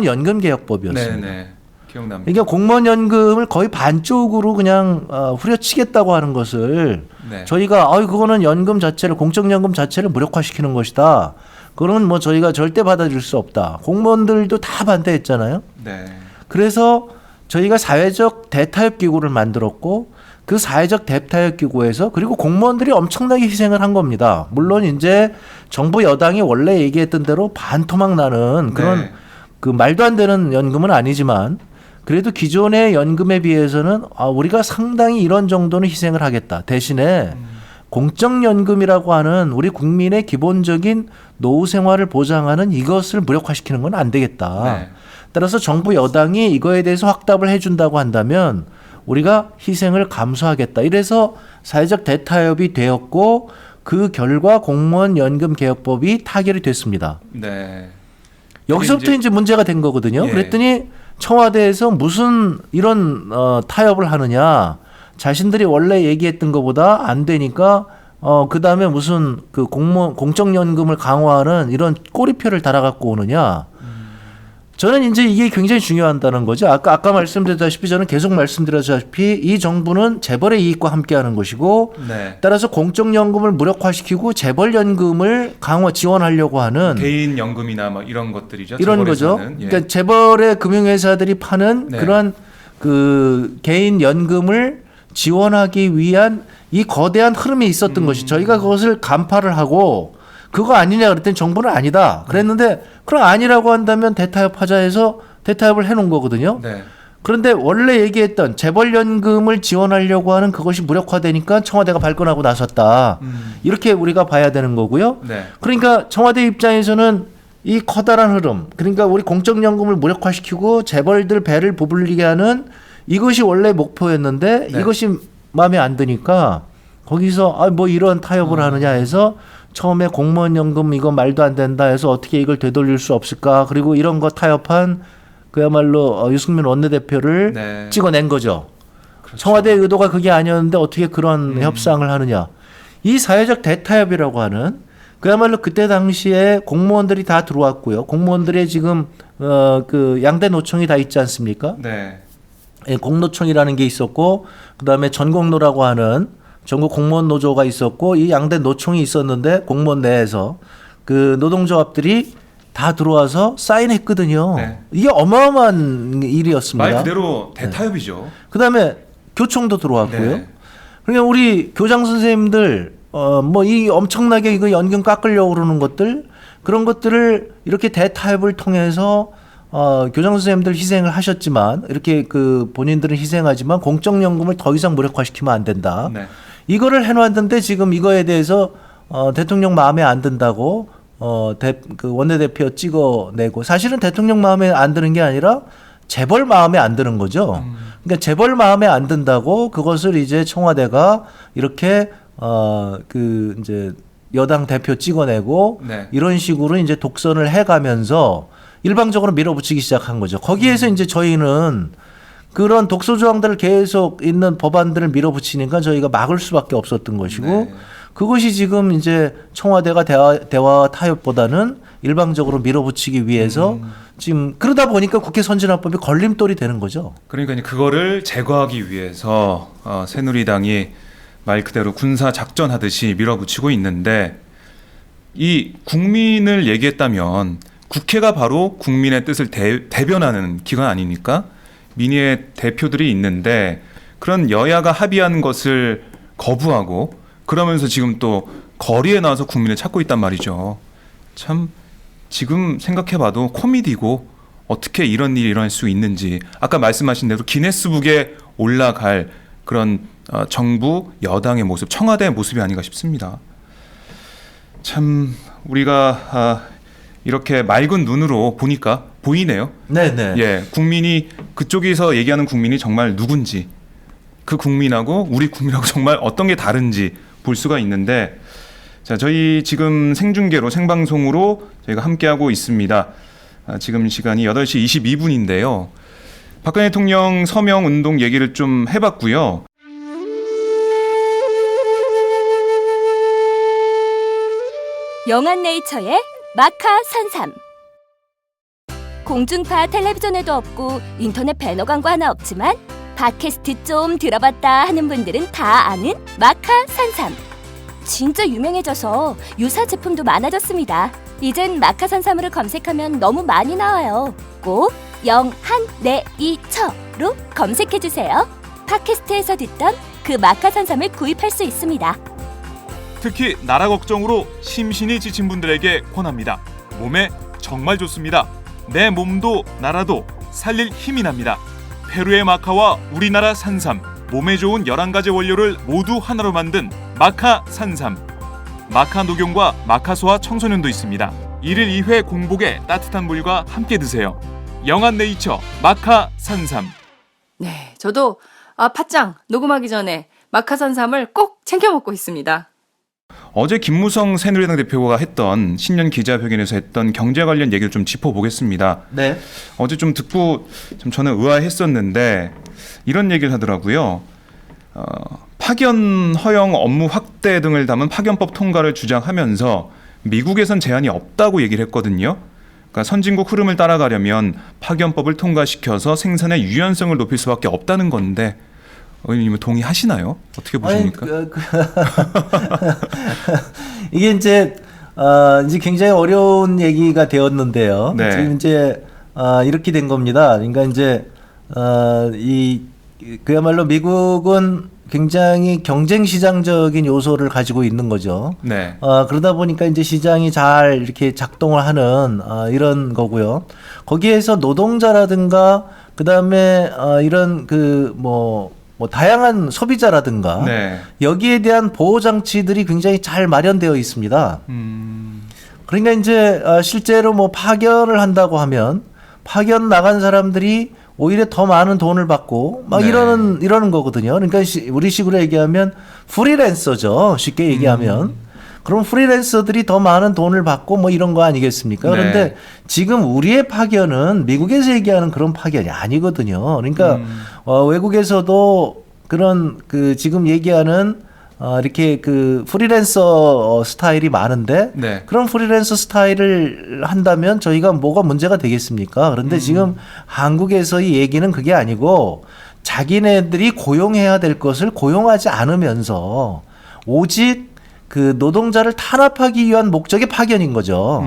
연금 개혁법이었습니다. 네네. 기억납니다. 이게 공무원 연금을 거의 반쪽으로 그냥 후려치겠다고 하는 것을 네. 저희가 그거는 연금 자체를 공적연금 자체를 무력화시키는 것이다. 그거는 뭐 저희가 절대 받아들일 수 없다. 공무원들도 다 반대했잖아요. 네. 그래서 저희가 사회적 대타협 기구를 만들었고 그 사회적 대타협 기구에서 그리고 공무원들이 엄청나게 희생을 한 겁니다. 물론 이제 정부 여당이 원래 얘기했던 대로 반토막 나는 그런 네. 그 말도 안 되는 연금은 아니지만 그래도 기존의 연금에 비해서는 우리가 상당히 이런 정도는 희생을 하겠다. 대신에 공적연금이라고 하는 우리 국민의 기본적인 노후 생활을 보장하는 이것을 무력화시키는 건 안 되겠다. 네. 따라서 정부 여당이 이거에 대해서 확답을 해준다고 한다면 우리가 희생을 감수하겠다. 이래서 사회적 대타협이 되었고 그 결과 공무원 연금 개혁법이 타결이 됐습니다. 네. 여기서부터 이제 문제가 된 거거든요. 예. 그랬더니 청와대에서 무슨 이런 타협을 하느냐. 자신들이 원래 얘기했던 것보다 안 되니까 그 다음에 무슨 그 공적연금을 강화하는 이런 꼬리표를 달아갖고 오느냐. 저는 이제 이게 굉장히 중요하다는 거죠. 아까 말씀드렸다시피 저는 계속 말씀드렸다시피 이 정부는 재벌의 이익과 함께하는 것이고 네. 따라서 공적연금을 무력화시키고 재벌연금을 지원하려고 하는 개인 연금이나 뭐 이런 것들이죠. 이런 거죠. 재벌에서는. 예. 그러니까 재벌의 금융회사들이 파는 네. 그러한 그 개인 연금을 지원하기 위한 이 거대한 흐름이 있었던 것이 저희가 그것을 간파를 하고 그거 아니냐 그랬더니 정부는 아니다 그랬는데 그럼 아니라고 한다면 대타협하자 해서 대타협을 해놓은 거거든요. 네. 그런데 원래 얘기했던 재벌연금을 지원하려고 하는 그것이 무력화되니까 청와대가 발끈하고 나섰다. 이렇게 우리가 봐야 되는 거고요. 네. 그러니까 청와대 입장에서는 이 커다란 흐름, 그러니까 우리 공적연금을 무력화시키고 재벌들 배를 부풀리게 하는 이것이 원래 목표였는데 네. 이것이 마음에 안 드니까 거기서 뭐 이런 타협을 하느냐 해서 처음에 공무원 연금 이거 말도 안 된다 해서 어떻게 이걸 되돌릴 수 없을까 그리고 이런 거 타협한 그야말로 유승민 원내대표를 네. 찍어낸 거죠. 그렇죠. 청와대의 의도가 그게 아니었는데 어떻게 그런 협상을 하느냐. 이 사회적 대타협이라고 하는 그야말로 그때 당시에 공무원들이 다 들어왔고요. 공무원들의 지금 그 양대 노총이 다 있지 않습니까? 네. 예, 공노총이라는 게 있었고 그다음에 전공노라고 하는 전국 공무원 노조가 있었고 이 양대 노총이 있었는데 공무원 내에서 그 노동조합들이 다 들어와서 사인했거든요. 네. 이게 어마어마한 일이었습니다. 말 그대로 대타협이죠. 그다음에 교총도 들어왔고요. 네. 그러니까 우리 교장 선생님들 뭐 이 엄청나게 이거 연금 깎으려고 그러는 것들 그런 것들을 이렇게 대타협을 통해서 교장 선생님들 희생을 하셨지만 이렇게 그 본인들은 희생하지만 공적연금을 더 이상 무력화시키면 안 된다. 네. 이거를 해놨는데 지금 이거에 대해서 대통령 마음에 안 든다고 그 원내대표 찍어내고 사실은 대통령 마음에 안 드는 게 아니라 재벌 마음에 안 드는 거죠. 그러니까 재벌 마음에 안 든다고 그것을 이제 청와대가 이렇게 그 이제 여당 대표 찍어내고 네. 이런 식으로 이제 독선을 해가면서 일방적으로 밀어붙이기 시작한 거죠. 거기에서 이제 저희는 그런 독소 조항들을 계속 있는 법안들을 밀어붙이니까 저희가 막을 수밖에 없었던 것이고 네. 그것이 지금 이제 청와대가 대화 타협보다는 일방적으로 밀어붙이기 위해서 지금 그러다 보니까 국회 선진화법이 걸림돌이 되는 거죠. 그러니까 이제 그거를 제거하기 위해서 새누리당이 말 그대로 군사 작전하듯이 밀어붙이고 있는데 이 국민을 얘기했다면 국회가 바로 국민의 뜻을 대변하는 기관 아닙니까? 민의의 대표들이 있는데 그런 여야가 합의한 것을 거부하고 그러면서 지금 또 거리에 나와서 국민을 찾고 있단 말이죠. 참 지금 생각해봐도 코미디고 어떻게 이런 일이 일어날 수 있는지 아까 말씀하신 대로 기네스북에 올라갈 그런 정부 여당의 모습, 청와대의 모습이 아닌가 싶습니다. 참 우리가 이렇게 맑은 눈으로 보니까 보이네요. 네네. 예, 국민이 그쪽에서 얘기하는 국민이 정말 누군지 그 국민하고 우리 국민하고 정말 어떤 게 다른지 볼 수가 있는데 자, 저희 지금 생중계로 생방송으로 저희가 함께하고 있습니다. 지금 시간이 8시 22분인데요. 박근혜 대통령 서명 운동 얘기를 좀 해봤고요. 영한네이처의 마카 산삼. 공중파 텔레비전에도 없고 인터넷 배너 광고 하나 없지만 팟캐스트 좀 들어봤다 하는 분들은 다 아는 마카 산삼. 진짜 유명해져서 유사 제품도 많아졌습니다. 이젠 마카 산삼으로 검색하면 너무 많이 나와요. 꼭 영한네이처로 검색해주세요. 팟캐스트에서 듣던 그 마카 산삼을 구입할 수 있습니다. 특히 나라 걱정으로 심신이 지친 분들에게 권합니다. 몸에 정말 좋습니다. 내 몸도 나라도 살릴 힘이 납니다. 페루의 마카와 우리나라 산삼, 몸에 좋은 11가지 원료를 모두 하나로 만든 마카 산삼. 마카 녹용과 마카 소화 청소년도 있습니다. 1일 2회 공복에 따뜻한 물과 함께 드세요. 영한네이처 마카 산삼. 네, 저도 팟짱 녹음하기 전에 마카 산삼을 꼭 챙겨 먹고 있습니다. 어제 김무성 새누리당 대표가 했던 신년 기자회견에서 했던 경제 관련 얘기를 좀 짚어보겠습니다. 네. 어제 좀 듣고 좀 저는 의아했었는데 이런 얘기를 하더라고요. 파견 허용 업무 확대 등을 담은 파견법 통과를 주장하면서 미국에선 제한이 없다고 얘기를 했거든요. 그러니까 선진국 흐름을 따라가려면 파견법을 통과시켜서 생산의 유연성을 높일 수밖에 없다는 건데 의원님은 동의하시나요? 어떻게 보십니까? 이게 이제 굉장히 어려운 얘기가 되었는데요. 네. 지금 이제 이렇게 된 겁니다. 그러니까 이제 그야말로 미국은 굉장히 경쟁 시장적인 요소를 가지고 있는 거죠. 네. 그러다 보니까 이제 시장이 잘 이렇게 작동을 하는 이런 거고요. 거기에서 노동자라든가 그다음에 이런 뭐 다양한 소비자라든가 네. 여기에 대한 보호 장치들이 굉장히 잘 마련되어 있습니다. 그러니까 이제 실제로 뭐 파견을 한다고 하면 파견 나간 사람들이 오히려 더 많은 돈을 받고 막 네. 이러는 거거든요. 그러니까 우리 식으로 얘기하면 프리랜서죠. 쉽게 얘기하면. 그럼 프리랜서들이 더 많은 돈을 받고 뭐 이런 거 아니겠습니까? 네. 그런데 지금 우리의 파견은 미국에서 얘기하는 그런 파견이 아니거든요. 그러니까 외국에서도 그런 지금 얘기하는 이렇게 프리랜서 스타일이 많은데 네. 그런 프리랜서 스타일을 한다면 저희가 뭐가 문제가 되겠습니까? 그런데 지금 한국에서의 얘기는 그게 아니고 자기네들이 고용해야 될 것을 고용하지 않으면서 오직 노동자를 탄압하기 위한 목적의 파견인 거죠.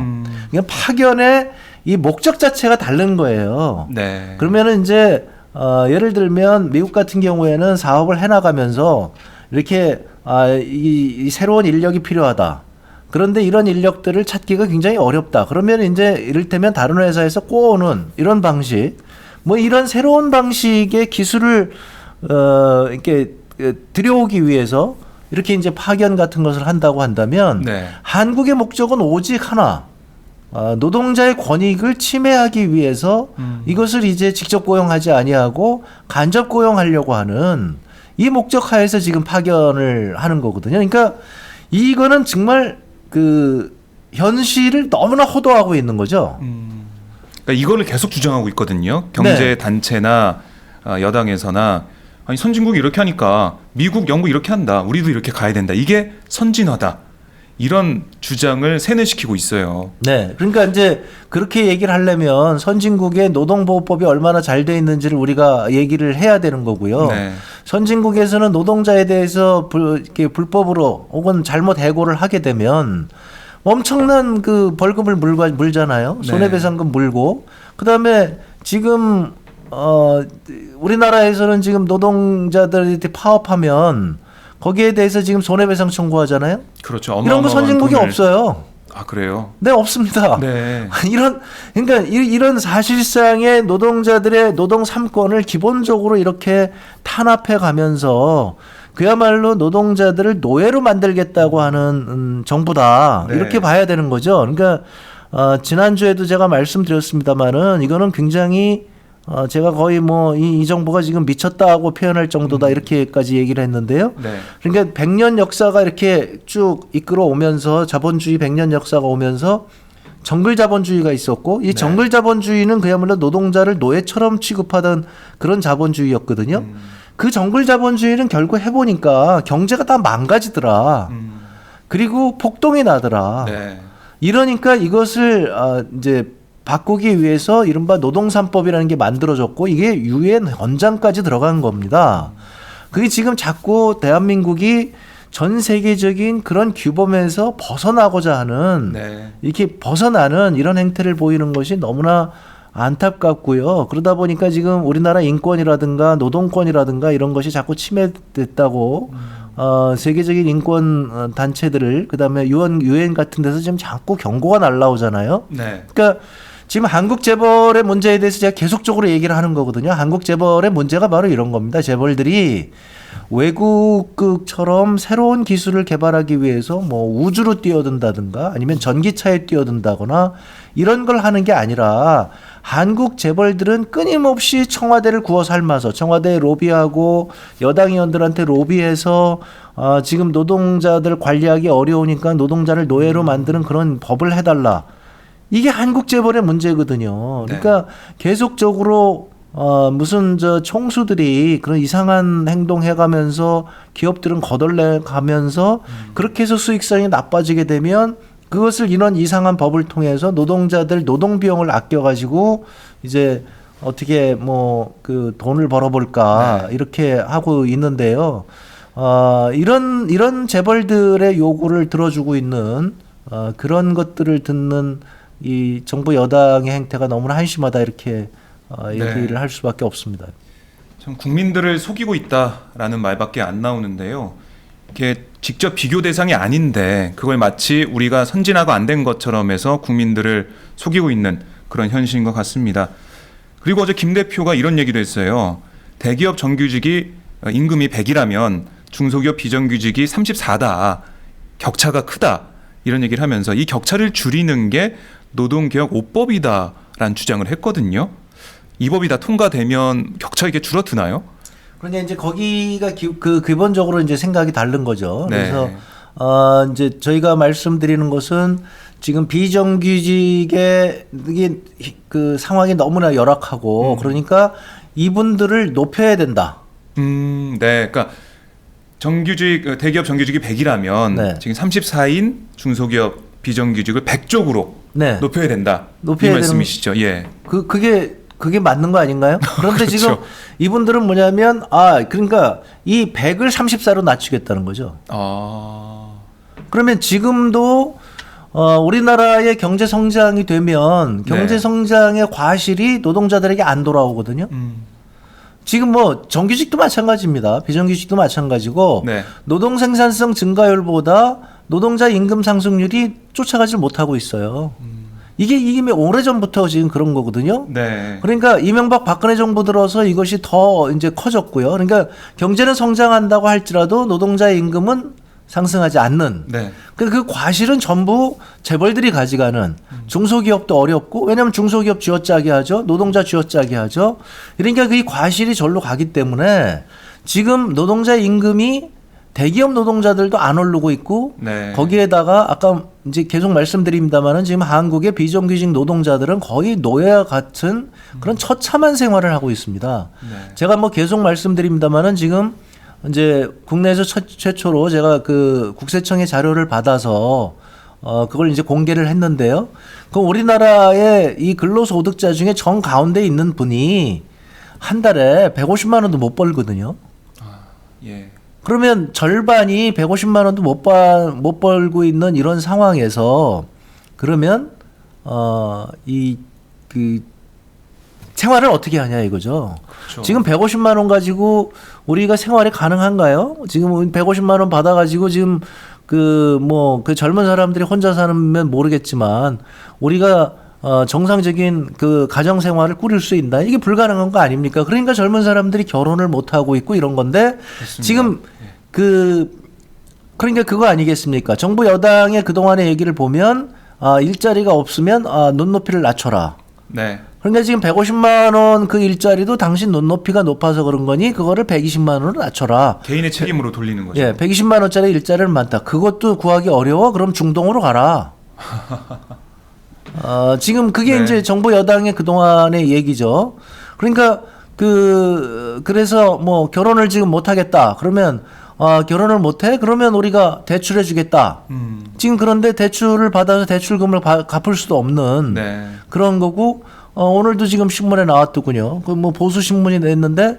그러니까 파견의 이 목적 자체가 다른 거예요. 네. 그러면은 이제 예를 들면 미국 같은 경우에는 사업을 해나가면서 이렇게 이 새로운 인력이 필요하다. 그런데 이런 인력들을 찾기가 굉장히 어렵다. 그러면 이제 이를테면 다른 회사에서 꼬우는 이런 방식, 뭐 이런 새로운 방식의 기술을 이렇게 들여오기 위해서 이렇게 이제 파견 같은 것을 한다고 한다면 네. 한국의 목적은 오직 하나. 노동자의 권익을 침해하기 위해서 이것을 이제 직접 고용하지 아니하고 간접 고용하려고 하는 이 목적 하에서 지금 파견을 하는 거거든요. 그러니까 이거는 정말 현실을 너무나 호도하고 있는 거죠. 그러니까 이거를 계속 주장하고 있거든요. 경제 단체나 여당에서나 아니 선진국이 이렇게 하니까 미국, 영국 이렇게 한다. 우리도 이렇게 가야 된다. 이게 선진화다. 이런 주장을 세뇌시키고 있어요. 네. 그러니까 이제 그렇게 얘기를 하려면 선진국의 노동보호법이 얼마나 잘 돼 있는지를 우리가 얘기를 해야 되는 거고요. 네. 선진국에서는 노동자에 대해서 이렇게 불법으로 혹은 잘못 해고를 하게 되면 엄청난 그 벌금을 물잖아요. 손해배상금 물고. 그다음에 지금 우리나라에서는 지금 노동자들이 파업하면 거기에 대해서 지금 손해배상 청구하잖아요. 그렇죠. 이런 거 선진국이 없어요. 아, 그래요? 네, 없습니다. 네. 그러니까 이런 사실상의 노동자들의 노동 3권을 기본적으로 이렇게 탄압해 가면서 그야말로 노동자들을 노예로 만들겠다고 하는 정부다. 네. 이렇게 봐야 되는 거죠. 그러니까 지난주에도 제가 말씀드렸습니다마는 이거는 굉장히 제가 거의 뭐 이 정부가 지금 미쳤다고 표현할 정도다 이렇게까지 얘기를 했는데요. 네. 그러니까 100년 역사가 이렇게 쭉 이끌어 오면서 자본주의 100년 역사가 오면서 정글 자본주의가 있었고 이 정글 자본주의는 그야말로 노동자를 노예처럼 취급하던 그런 자본주의였거든요. 그 정글 자본주의는 결국 해보니까 경제가 다 망가지더라. 그리고 폭동이 나더라. 네. 이러니까 이것을 이제 바꾸기 위해서 이른바 노동3법이라는 게 만들어졌고 이게 유엔 헌장까지 들어간 겁니다. 그게 지금 자꾸 대한민국이 전 세계적인 그런 규범에서 벗어나고자 하는 네. 이렇게 벗어나는 이런 행태를 보이는 것이 너무나 안타깝고요. 그러다 보니까 지금 우리나라 인권이라든가 노동권이라든가 이런 것이 자꾸 침해됐다고 세계적인 인권 단체들을 그다음에 유엔 같은 데서 지금 자꾸 경고가 날라오잖아요. 네. 그러니까 지금 한국 재벌의 문제에 대해서 제가 계속적으로 얘기를 하는 거거든요. 한국 재벌의 문제가 바로 이런 겁니다. 재벌들이 외국처럼 새로운 기술을 개발하기 위해서 뭐 우주로 뛰어든다든가 아니면 전기차에 뛰어든다거나 이런 걸 하는 게 아니라 한국 재벌들은 끊임없이 청와대를 구워 삶아서 청와대에 로비하고 여당 의원들한테 로비해서 지금 노동자들 관리하기 어려우니까 노동자를 노예로 만드는 그런 법을 해달라. 이게 한국 재벌의 문제거든요. 그러니까 계속적으로 무슨 총수들이 그런 이상한 행동 해가면서 기업들은 거덜내 가면서 그렇게 해서 수익성이 나빠지게 되면 그것을 이런 이상한 법을 통해서 노동자들 노동 비용을 아껴가지고 이제 어떻게 뭐 그 돈을 벌어볼까 이렇게 하고 있는데요. 이런 재벌들의 요구를 들어주고 있는 그런 것들을 듣는 이 정부 여당의 행태가 너무나 한심하다 이렇게 얘기를 할 수밖에 없습니다. 참 국민들을 속이고 있다라는 말밖에 안 나오는데요. 이게 직접 비교 대상이 아닌데 그걸 마치 우리가 선진화가 안 된 것처럼 해서 국민들을 속이고 있는 그런 현실인 것 같습니다. 그리고 어제 김 대표가 이런 얘기도 했어요. 대기업 정규직이 임금이 100이라면 중소기업 비정규직이 34다. 격차가 크다. 이런 얘기를 하면서 이 격차를 줄이는 게 노동개혁 5법이다라는 주장을 했거든요. 이 법이 다 통과되면 격차 이게 줄어드나요? 그런데 이제 거기가 기본적으로 이제 생각이 다른 거죠. 네. 그래서 이제 저희가 말씀드리는 것은 지금 비정규직의 이게 그 상황이 너무나 열악하고 그러니까 이분들을 높여야 된다. 네. 그러니까 정규직 대기업 정규직이 100이라면 네. 지금 34인 중소기업 비정규직을 100쪽으로 네. 높여야 된다. 높여야 이 말씀이시죠? 예. 그게 맞는 거 아닌가요? 그런데 그렇죠. 지금 이분들은 뭐냐면 그러니까 이 100을 34로 낮추겠다는 거죠. 그러면 지금도 우리나라의 경제 성장이 되면 경제 성장의 과실이 노동자들에게 안 돌아오거든요. 지금 뭐 정규직도 마찬가지입니다. 비정규직도 마찬가지고 네. 노동 생산성 증가율보다 노동자 임금 상승률이 쫓아가지 못하고 있어요. 이게 오래전부터 지금 그런 거거든요. 네. 그러니까 이명박 박근혜 정부 들어서 이것이 더 이제 커졌고요. 그러니까 경제는 성장한다고 할지라도 노동자의 임금은 상승하지 않는. 네. 그 과실은 전부 재벌들이 가져가는. 중소기업도 어렵고 왜냐하면 중소기업 쥐어짜게 하죠. 노동자 쥐어짜게 하죠. 그러니까 그 과실이 절로 가기 때문에 지금 노동자 임금이 대기업 노동자들도 안 오르고 있고 네. 거기에다가 아까 이제 계속 말씀드립니다만은 지금 한국의 비정규직 노동자들은 거의 노예와 같은 그런 처참한 생활을 하고 있습니다. 네. 제가 뭐 계속 말씀드립니다만은 지금 이제 국내에서 최초로 제가 그 국세청의 자료를 받아서 그걸 이제 공개를 했는데요. 그 우리나라의 이 근로소득자 중에 정 가운데 있는 분이 한 달에 150만 원도 못 벌거든요. 예. 그러면 절반이 150만 원도 못 벌고 있는 이런 상황에서 그러면 이 그 생활을 어떻게 하냐 이거죠. 그렇죠. 지금 150만 원 가지고 우리가 생활이 가능한가요? 지금 150만 원 받아 가지고 지금 그 젊은 사람들이 혼자 사는 모르겠지만 우리가 정상적인 그 가정 생활을 꾸릴 수 있나? 이게 불가능한 거 아닙니까? 그러니까 젊은 사람들이 결혼을 못 하고 있고 이런 건데 그렇습니다. 지금 그러니까 그거 아니겠습니까? 정부 여당의 그동안의 얘기를 보면 일자리가 없으면 눈높이를 낮춰라. 네. 그러니까 지금 150만 원 그 일자리도 당신 눈높이가 높아서 그런 거니 그거를 120만 원으로 낮춰라. 개인의 책임으로 돌리는 거죠. 예, 120만 원짜리 일자리를 많다. 그것도 구하기 어려워? 그럼 중동으로 가라. 지금 그게 네. 이제 정부 여당의 그동안의 얘기죠. 그러니까 그래서 뭐 결혼을 지금 못 하겠다. 그러면 결혼을 못 해? 그러면 우리가 대출해 주겠다. 지금 그런데 대출을 받아서 대출금을 갚을 수도 없는 네. 그런 거고 오늘도 지금 신문에 나왔더군요. 그 뭐 보수 신문이 냈는데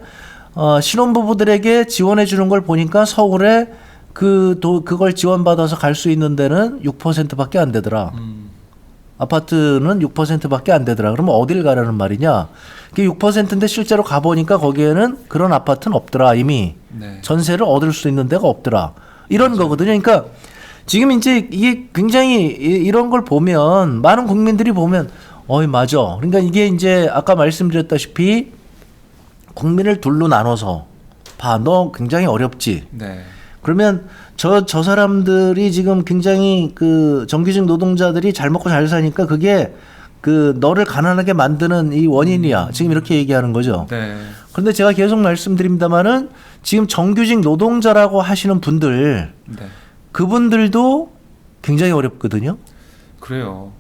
신혼부부들에게 지원해 주는 걸 보니까 서울에 그걸 지원받아서 갈 수 있는 데는 6%밖에 안 되더라. 아파트는 6%밖에 안 되더라. 그러면 어딜 가라는 말이냐? 그게 6%인데 실제로 가보니까 거기에는 그런 아파트는 없더라. 이미 네. 전세를 얻을 수 있는 데가 없더라. 이런 거거든요. 그러니까 지금 이제 이게 굉장히 이런 걸 보면 많은 국민들이 보면 맞아. 그러니까 이게 이제 아까 말씀드렸다시피 국민을 둘로 나눠서 봐. 너 굉장히 어렵지. 네. 그러면 저 사람들이 지금 굉장히 그 정규직 노동자들이 잘 먹고 잘 사니까 그게 그 너를 가난하게 만드는 이 원인이야. 지금 이렇게 얘기하는 거죠. 네. 그런데 제가 계속 말씀드립니다만은 지금 정규직 노동자라고 하시는 분들 네. 그분들도 굉장히 어렵거든요. 그래요.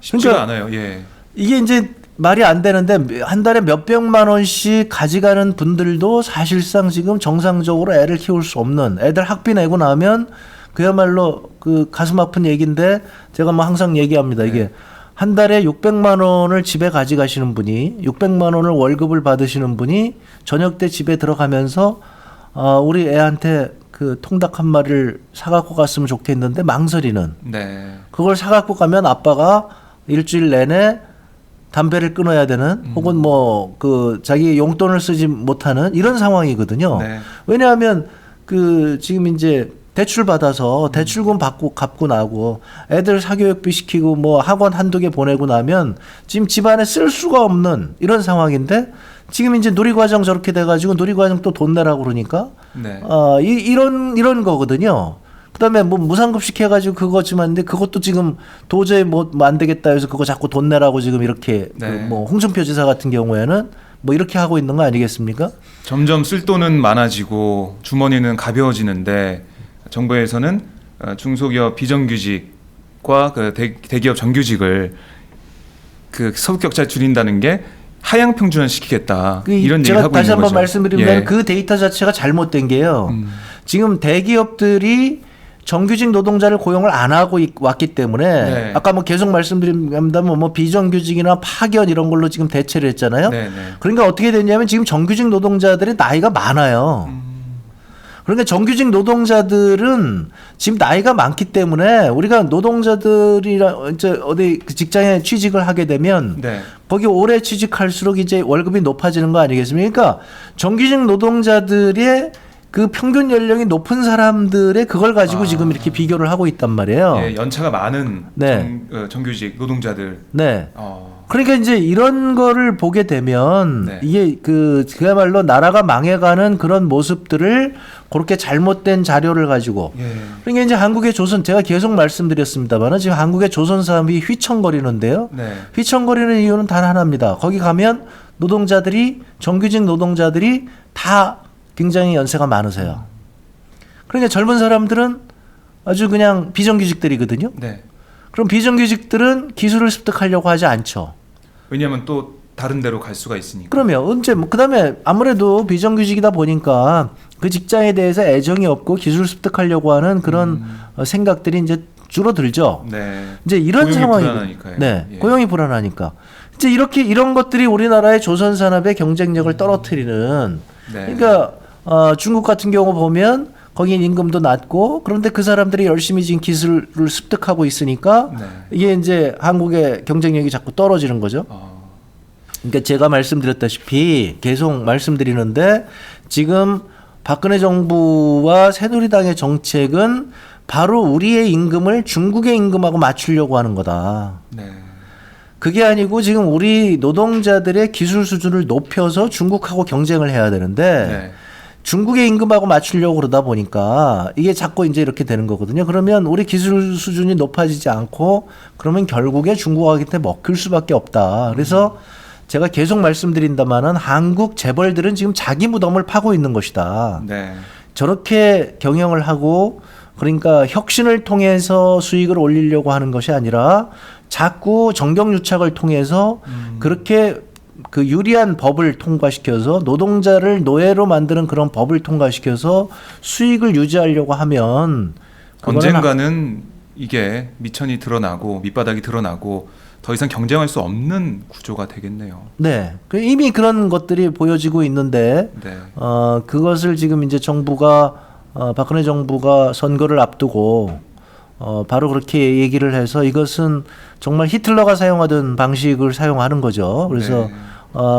쉽지가 그러니까 않아요. 예. 이게 이제 말이 안 되는데 한 달에 몇백만 원씩 가져가는 분들도 사실상 지금 정상적으로 애를 키울 수 없는 애들 학비 내고 나면 그야말로 그 가슴 아픈 얘기인데 제가 뭐 항상 얘기합니다. 이게 한 달에 600만 원을 집에 가져가시는 분이 600만 원을 월급을 받으시는 분이 저녁 때 집에 들어가면서 우리 애한테 그 통닭 한 마리를 사갖고 갔으면 좋겠는데 망설이는 네. 그걸 사갖고 가면 아빠가 일주일 내내 담배를 끊어야 되는 혹은 뭐 그 자기 용돈을 쓰지 못하는 이런 상황이거든요. 네. 왜냐하면 그 지금 이제 대출 받아서 대출금 받고 갚고 나고 애들 사교육비 시키고 뭐 학원 한두 개 보내고 나면 지금 집안에 쓸 수가 없는 이런 상황인데 지금 이제 누리과정 저렇게 돼가지고 누리과정 또 돈 내라고 그러니까 네. 이런 거거든요. 그다음에 뭐 무상급식 해가지고 그거지만 근데 그것도 지금 도저히 뭐 안 되겠다 해서 그거 자꾸 돈 내라고 지금 이렇게 네. 뭐 홍준표 지사 같은 경우에는 뭐 이렇게 하고 있는 거 아니겠습니까? 점점 쓸 돈은 많아지고 주머니는 가벼워지는데 정부에서는 중소기업 비정규직과 그 대기업 정규직을 그 소득격차 줄인다는 게 하향 평준화 시키겠다 이런 얘기를 하고 있는 거죠. 제가 다시 한번 말씀드리면 예. 그 데이터 자체가 잘못된 게요. 지금 대기업들이 정규직 노동자를 고용을 안 하고 왔기 때문에 네. 아까 뭐 계속 말씀드린다면 뭐 비정규직이나 파견 이런 걸로 지금 대체를 했잖아요. 네, 네. 그러니까 어떻게 됐냐면 지금 정규직 노동자들이 나이가 많아요. 그러니까 정규직 노동자들은 지금 나이가 많기 때문에 우리가 노동자들이랑 이제 어디 그 직장에 취직을 하게 되면 네. 거기 오래 취직할수록 이제 월급이 높아지는 거 아니겠습니까? 그러니까 정규직 노동자들의 그 평균 연령이 높은 사람들의 그걸 가지고 지금 이렇게 비교를 하고 있단 말이에요. 예, 연차가 많은 네. 정규직 노동자들. 네. 그러니까 이제 이런 거를 보게 되면 네. 이게 그야말로 나라가 망해가는 그런 모습들을 그렇게 잘못된 자료를 가지고 예. 그러니까 이제 한국의 조선 제가 계속 말씀드렸습니다만 지금 한국의 조선 사람이 휘청거리는데요. 네. 휘청거리는 이유는 단 하나입니다. 거기 가면 정규직 노동자들이 다 굉장히 연세가 많으세요. 그러니까 젊은 사람들은 아주 그냥 비정규직들이거든요. 네. 그럼 비정규직들은 기술을 습득하려고 하지 않죠. 왜냐하면 또 다른 데로 갈 수가 있으니까. 그러면 언제 그다음에 아무래도 비정규직이다 보니까 그 직장에 대해서 애정이 없고 기술 습득하려고 하는 그런 생각들이 이제 줄어들죠. 네. 이제 이런 고용이 상황이 불안하니까요. 네, 예. 고용이 불안하니까 이제 이런 것들이 우리나라의 조선 산업의 경쟁력을 떨어뜨리는. 네. 그러니까 중국 같은 경우 보면 거긴 임금도 낮고 그런데 그 사람들이 열심히 지금 기술을 습득하고 있으니까 네. 이게 이제 한국의 경쟁력이 자꾸 떨어지는 거죠. 그러니까 제가 말씀드렸다시피 계속 말씀드리는데 지금 박근혜 정부와 새누리당의 정책은 바로 우리의 임금을 중국의 임금하고 맞추려고 하는 거다. 네. 그게 아니고 지금 우리 노동자들의 기술 수준을 높여서 중국하고 경쟁을 해야 되는데 네. 중국의 임금하고 맞추려고 그러다 보니까 이게 자꾸 이제 이렇게 되는 거거든요. 그러면 우리 기술 수준이 높아지지 않고 그러면 결국에 중국한테 먹힐 수밖에 없다. 그래서 제가 계속 말씀드린다마는 한국 재벌들은 지금 자기 무덤을 파고 있는 것이다. 네. 저렇게 경영을 하고 그러니까 혁신을 통해서 수익을 올리려고 하는 것이 아니라 자꾸 정경유착을 통해서 그렇게 그 유리한 법을 통과시켜서 노동자를 노예로 만드는 그런 법을 통과시켜서 수익을 유지하려고 하면 언젠가는 이게 미천이 드러나고 밑바닥이 드러나고 더 이상 경쟁할 수 없는 구조가 되겠네요. 네, 이미 그런 것들이 보여지고 있는데 네. 그것을 지금 이제 정부가 박근혜 정부가 선거를 앞두고 바로 그렇게 얘기를 해서 이것은 정말 히틀러가 사용하던 방식을 사용하는 거죠. 그래서 네.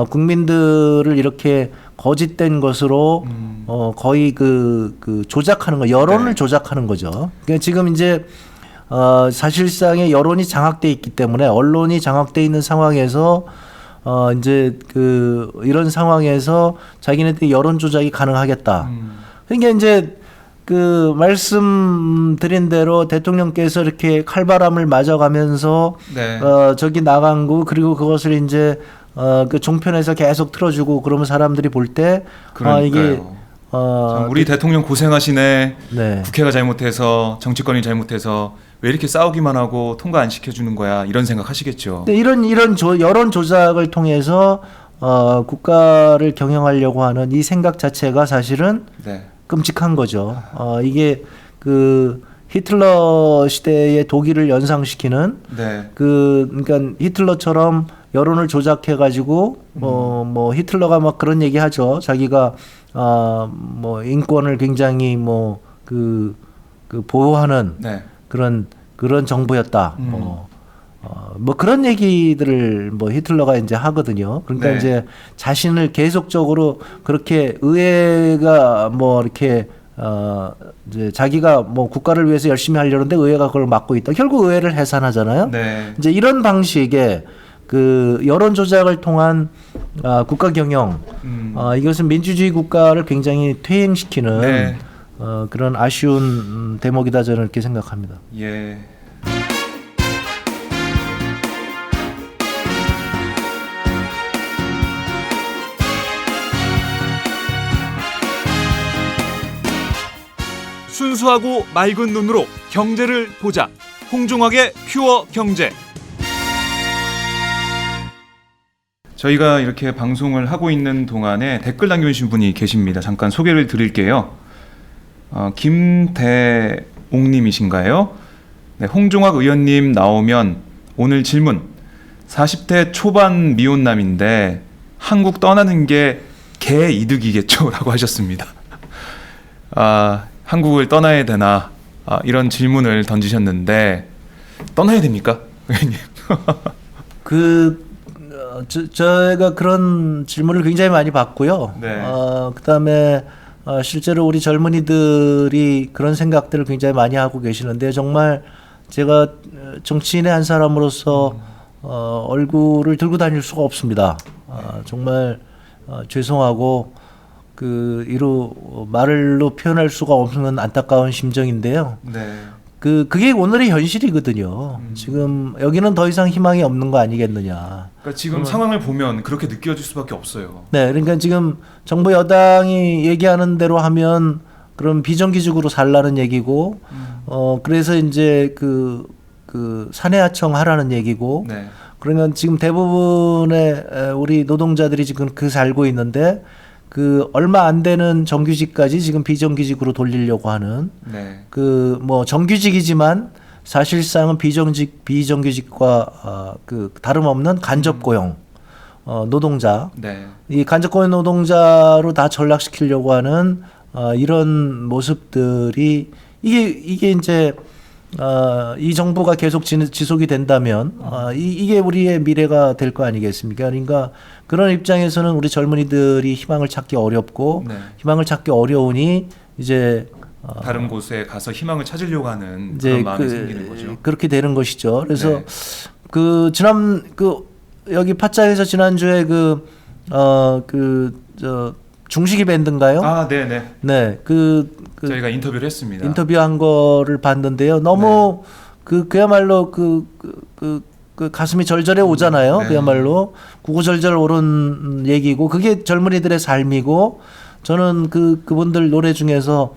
국민들을 이렇게 거짓된 것으로 거의 그 조작하는 거, 여론을 네. 조작하는 거죠. 그러니까 지금 이제 사실상의 여론이 장악돼 있기 때문에 언론이 장악돼 있는 상황에서 이제 이런 상황에서 자기네들이 여론 조작이 가능하겠다. 그러니까 이제 말씀드린 대로 대통령께서 이렇게 칼바람을 맞아가면서 네. 저기 나간 거 그리고 그것을 이제 그 종편에서 계속 틀어주고 그러면 사람들이 볼 때 이게 참 우리 대통령 고생하시네. 네. 국회가 잘못해서 정치권이 잘못해서 왜 이렇게 싸우기만 하고 통과 안 시켜주는 거야 이런 생각 하시겠죠. 근데 이런 여론 조작을 통해서 국가를 경영하려고 하는 이 생각 자체가 사실은 네. 끔찍한 거죠. 이게 히틀러 시대의 독일을 연상시키는 네. 그러니까 히틀러처럼 여론을 조작해 가지고 뭐 히틀러가 막 그런 얘기하죠. 자기가 뭐 인권을 굉장히 보호하는 네. 그런 정부였다. 뭐 그런 얘기들을 히틀러가 이제 하거든요. 그러니까 네. 이제 자신을 계속적으로 그렇게 의회가 이렇게 이제 자기가 국가를 위해서 열심히 하려는데 의회가 그걸 막고 있다. 결국 의회를 해산하잖아요. 네. 이제 이런 방식의 여론 조작을 통한 국가 경영, 이것은 민주주의 국가를 굉장히 퇴행시키는 네. 그런 아쉬운 대목이다 저는 이렇게 생각합니다. 예. 순수하고 맑은 눈으로 경제를 보자. 홍종학의 퓨어 경제. 저희가 이렇게 방송을 하고 있는 동안에 댓글 남겨주신 분이 계십니다. 잠깐 소개를 드릴게요. 김대옥님이신가요? 네, 홍종학 의원님 나오면 오늘 질문. 40대 초반 미혼남인데 한국 떠나는 게 개 이득이겠죠? 라고 하셨습니다. 한국을 떠나야 되나? 이런 질문을 던지셨는데 떠나야 됩니까? 의원님? 저희가 그런 질문을 굉장히 많이 받고요. 네. 그다음에 실제로 우리 젊은이들이 그런 생각들을 굉장히 많이 하고 계시는데 정말 제가 정치인의 한 사람으로서 얼굴을 들고 다닐 수가 없습니다. 정말 죄송하고 말로 표현할 수가 없는 안타까운 심정인데요. 네. 그게 오늘의 현실이거든요. 지금 여기는 더 이상 희망이 없는 거 아니겠느냐. 그러니까 지금 상황을 보면 그렇게 느껴질 수밖에 없어요. 네, 그러니까 지금 정부 여당이 얘기하는 대로 하면 그럼 비정규직으로 살라는 얘기고, 그래서 이제 그 사내하청 하라는 얘기고, 네. 그러면 지금 대부분의 우리 노동자들이 지금 그 살고 있는데, 그 얼마 안 되는 정규직까지 지금 비정규직으로 돌리려고 하는, 네. 그 뭐 정규직이지만 사실상은 비정규직과 그 다름없는 간접 고용 노동자, 네. 이 간접 고용 노동자로 다 전락시키려고 하는 이런 모습들이 이게 이제 이 정부가 계속 지속이 된다면 이게 우리의 미래가 될 거 아니겠습니까? 그러니까 그런 입장에서는 우리 젊은이들이 희망을 찾기 어렵고 네. 희망을 찾기 어려우니 이제 다른 곳에 가서 희망을 찾으려고 하는 이제 그런 마음이 생기는 거죠. 그렇게 되는 것이죠. 그래서 네. 그 여기 팟짱에서 지난주에 중식이 밴드인가요? 아, 네, 네. 네, 저희가 인터뷰를 했습니다. 인터뷰한 거를 봤는데요. 너무 그야말로 그 가슴이 절절해 오잖아요. 네. 그야말로 구구절절 오른 얘기고 그게 젊은이들의 삶이고 저는 그분들 노래 중에서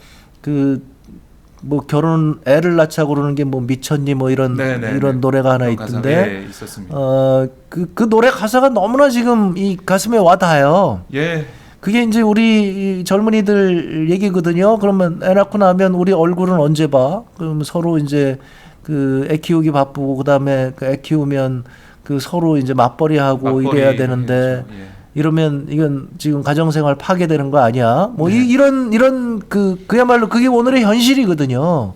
뭐 결혼 애를 낳자고 그러는 게 뭐 미쳤니 뭐 이런 노래가 하나 있던데 예, 있었습니다. 그 노래 가사가 너무나 지금 이 가슴에 와닿아요. 예. 그게 이제 우리 젊은이들 얘기거든요. 그러면 애 낳고 나면 우리 얼굴은 언제 봐? 그럼 서로 이제 애 키우기 바쁘고 그다음에 애 키우면 서로 이제 맞벌이하고 이래야 되는데 그렇죠. 예. 이러면 이건 지금 가정생활 파괴되는 거 아니야? 뭐 네. 이런 그야말로 그게 오늘의 현실이거든요.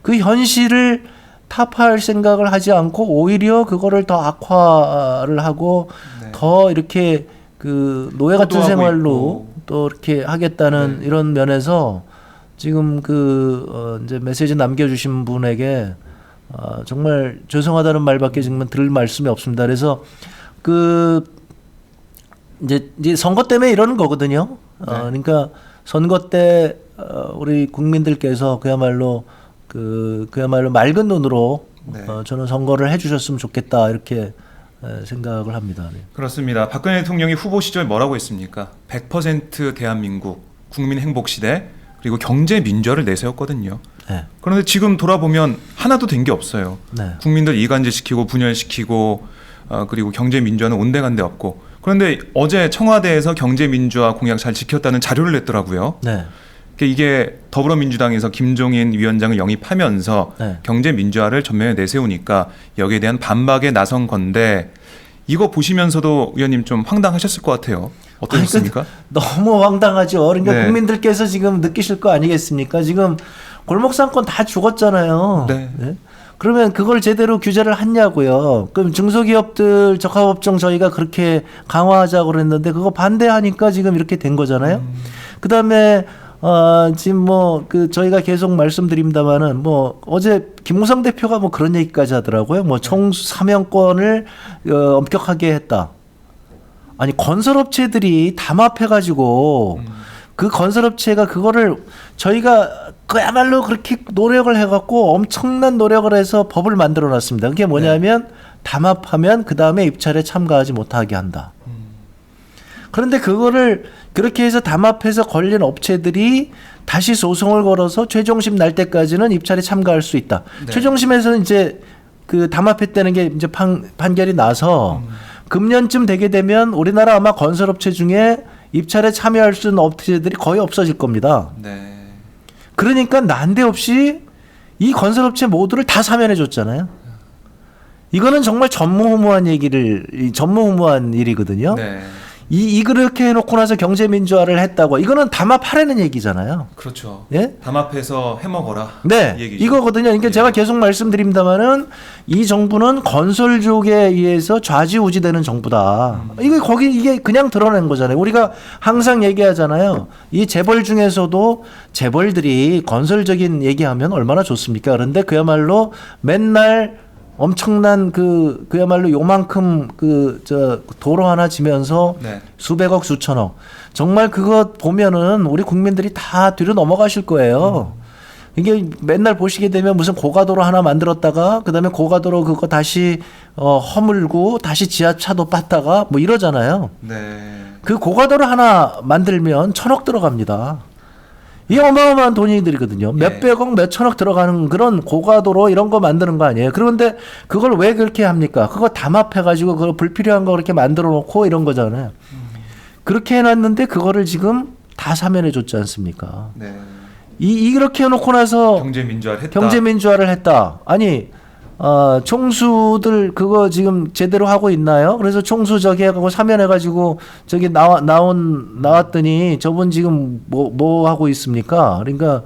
그 현실을 타파할 생각을 하지 않고 오히려 그거를 더 악화를 하고 네. 더 이렇게 노예 같은 호도하고 생활로 있고. 또 이렇게 하겠다는 네. 이런 면에서 지금 이제 메시지 남겨주신 분에게 정말 죄송하다는 말밖에 지금 들을 말씀이 없습니다. 그래서 이제 선거 때문에 이러는 거거든요. 네. 그러니까 선거 때 우리 국민들께서 그야말로 맑은 눈으로 네. 저는 선거를 해주셨으면 좋겠다 이렇게 생각을 합니다. 네. 그렇습니다. 박근혜 대통령이 후보 시절 뭐라고 했습니까? 100% 대한민국 국민 행복 시대 그리고 경제 민주화를 내세웠거든요. 네. 그런데 지금 돌아보면 하나도 된 게 없어요. 네. 국민들 이간질시키고 분열시키고 그리고 경제 민주화는 온데간데 없고 그런데 어제 청와대에서 경제 민주화 공약 잘 지켰다는 자료를 냈더라고요. 네. 이게 더불어민주당에서 김종인 위원장을 영입하면서 네. 경제 민주화를 전면에 내세우니까 여기에 대한 반박에 나선 건데 이거 보시면서도 의원님 좀 황당하셨을 것 같아요. 어떠셨습니까? 너무 황당하죠. 그러니까 네. 국민들께서 지금 느끼실 거 아니겠습니까? 지금 골목상권 다 죽었잖아요. 네. 네? 그러면 그걸 제대로 규제를 했냐고요. 그럼 중소기업들 적합업종 저희가 그렇게 강화하자고 그랬는데 그거 반대하니까 지금 이렇게 된 거잖아요. 그다음에 지금 저희가 계속 말씀드립니다만은 어제 김무성 대표가 그런 얘기까지 하더라고요. 총 사면권을 엄격하게 했다. 아니 건설업체들이 담합해가지고 그 건설업체가 그거를 저희가 그야말로 그렇게 노력을 해갖고 엄청난 노력을 해서 법을 만들어놨습니다. 그게 뭐냐면 담합하면 그 다음에 입찰에 참가하지 못하게 한다. 그런데 그거를 그렇게 해서 담합해서 걸린 업체들이 다시 소송을 걸어서 최종심 날 때까지는 입찰에 참가할 수 있다. 네. 최종심에서는 이제 담합했다는 게 이제 판결이 나서 금년쯤 되게 되면 우리나라 아마 건설업체 중에 입찰에 참여할 수 있는 업체들이 거의 없어질 겁니다. 네. 그러니까 난데없이 이 건설업체 모두를 다 사면해 줬잖아요. 이거는 정말 전무후무한 전무후무한 일이거든요. 네. 그렇게 해놓고 나서 경제민주화를 했다고 이거는 담합하라는 얘기잖아요. 그렇죠. 예? 담합해서 해먹어라. 네, 이 얘기죠. 이거거든요. 그러니까 예. 제가 계속 말씀드립니다만은 이 정부는 건설족에 의해서 좌지우지되는 정부다. 이게 그냥 드러낸 거잖아요. 우리가 항상 얘기하잖아요. 이 재벌 중에서도 재벌들이 건설적인 얘기하면 얼마나 좋습니까? 그런데 그야말로 맨날 엄청난 그야말로 요만큼 도로 하나 지면서 네. 수백억 수천억 정말 그거 보면은 우리 국민들이 다 뒤로 넘어가실 거예요. 이게 맨날 보시게 되면 무슨 고가도로 하나 만들었다가 그다음에 고가도로 그거 다시 허물고 다시 지하차도 빻다가 뭐 이러잖아요. 네. 그 고가도로 하나 만들면 1,000억 들어갑니다. 이게 어마어마한 돈이 들거든요. 몇백억, 몇천억 들어가는 그런 고가도로 이런 거 만드는 거 아니에요. 그런데 그걸 왜 그렇게 합니까? 그거 담합해가지고 그걸 불필요한 거 그렇게 만들어 놓고 이런 거잖아요. 그렇게 해놨는데 그거를 지금 다 사면해 줬지 않습니까? 네. 이렇게 해놓고 나서 경제민주화를 했다. 아니 총수들 그거 지금 제대로 하고 있나요? 그래서 총수 저기 해가지고 사면해가지고 저기 나왔더니 저분 지금 뭐 하고 있습니까? 그러니까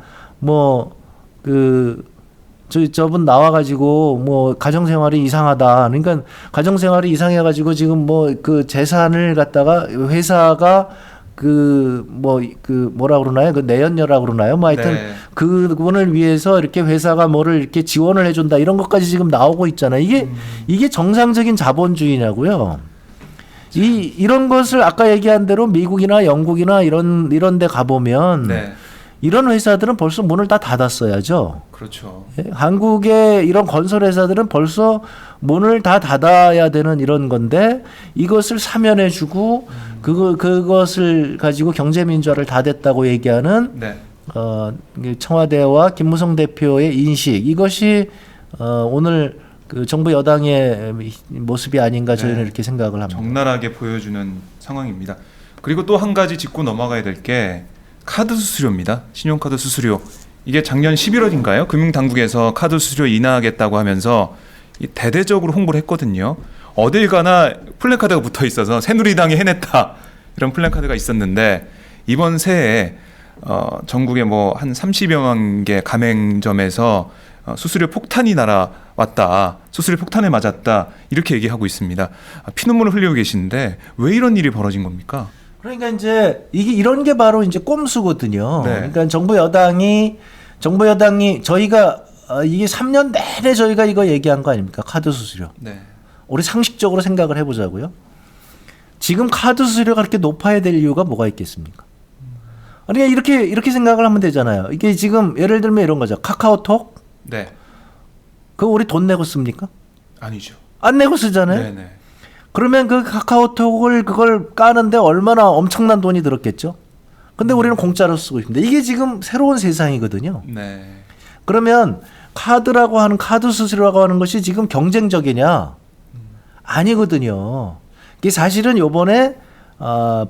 저분 나와가지고 가정생활이 이상하다. 그러니까 가정생활이 이상해가지고 지금 그 재산을 갖다가 회사가 뭐라 그러나요? 그 내연녀라 그러나요? 하여튼 네. 그분을 위해서 이렇게 회사가 뭐를 이렇게 지원을 해준다 이런 것까지 지금 나오고 있잖아요. 이게 정상적인 자본주의냐고요. 이런 것을 아까 얘기한 대로 미국이나 영국이나 이런 데 가보면 네. 이런 회사들은 벌써 문을 다 닫았어야죠. 그렇죠. 한국의 이런 건설 회사들은 벌써 문을 다 닫아야 되는 이런 건데 이것을 사면해주고 그것을 가지고 경제민주화를 다 됐다고 얘기하는 네. 청와대와 김무성 대표의 인식 이것이 오늘 그 정부 여당의 모습이 아닌가 저희는 이렇게 생각을 합니다. 적나라하게 보여주는 상황입니다. 그리고 또 한 가지 짚고 넘어가야 될 게 카드 수수료입니다. 신용카드 수수료. 이게 작년 11월인가요? 금융당국에서 카드 수수료 인하하겠다고 하면서 대대적으로 홍보를 했거든요. 어딜 가나 플래카드가 붙어 있어서 새누리당이 해냈다. 이런 플래카드가 있었는데 이번 새해 전국에 한 30여만 개 가맹점에서 수수료 폭탄이 날아왔다. 수수료 폭탄에 맞았다. 이렇게 얘기하고 있습니다. 피눈물을 흘리고 계시는데 왜 이런 일이 벌어진 겁니까? 그러니까 이제 이런 게 바로 이제 꼼수거든요. 네. 그러니까 정부 여당이 저희가 이게 3년 내내 저희가 이거 얘기한 거 아닙니까? 카드 수수료. 네. 우리 상식적으로 생각을 해보자고요. 지금 카드 수수료가 그렇게 높아야 될 이유가 뭐가 있겠습니까? 그러니까 이렇게 생각을 하면 되잖아요. 이게 지금 예를 들면 이런 거죠. 카카오톡? 네. 그거 우리 돈 내고 씁니까? 아니죠. 안 내고 쓰잖아요. 네네. 그러면 그 카카오톡을 그걸 까는데 얼마나 엄청난 돈이 들었겠죠? 근데 우리는 공짜로 쓰고 있습니다. 이게 지금 새로운 세상이거든요. 네. 그러면 카드라고 하는 카드 수수료라고 하는 것이 지금 경쟁적이냐? 아니거든요. 이게 사실은 요번에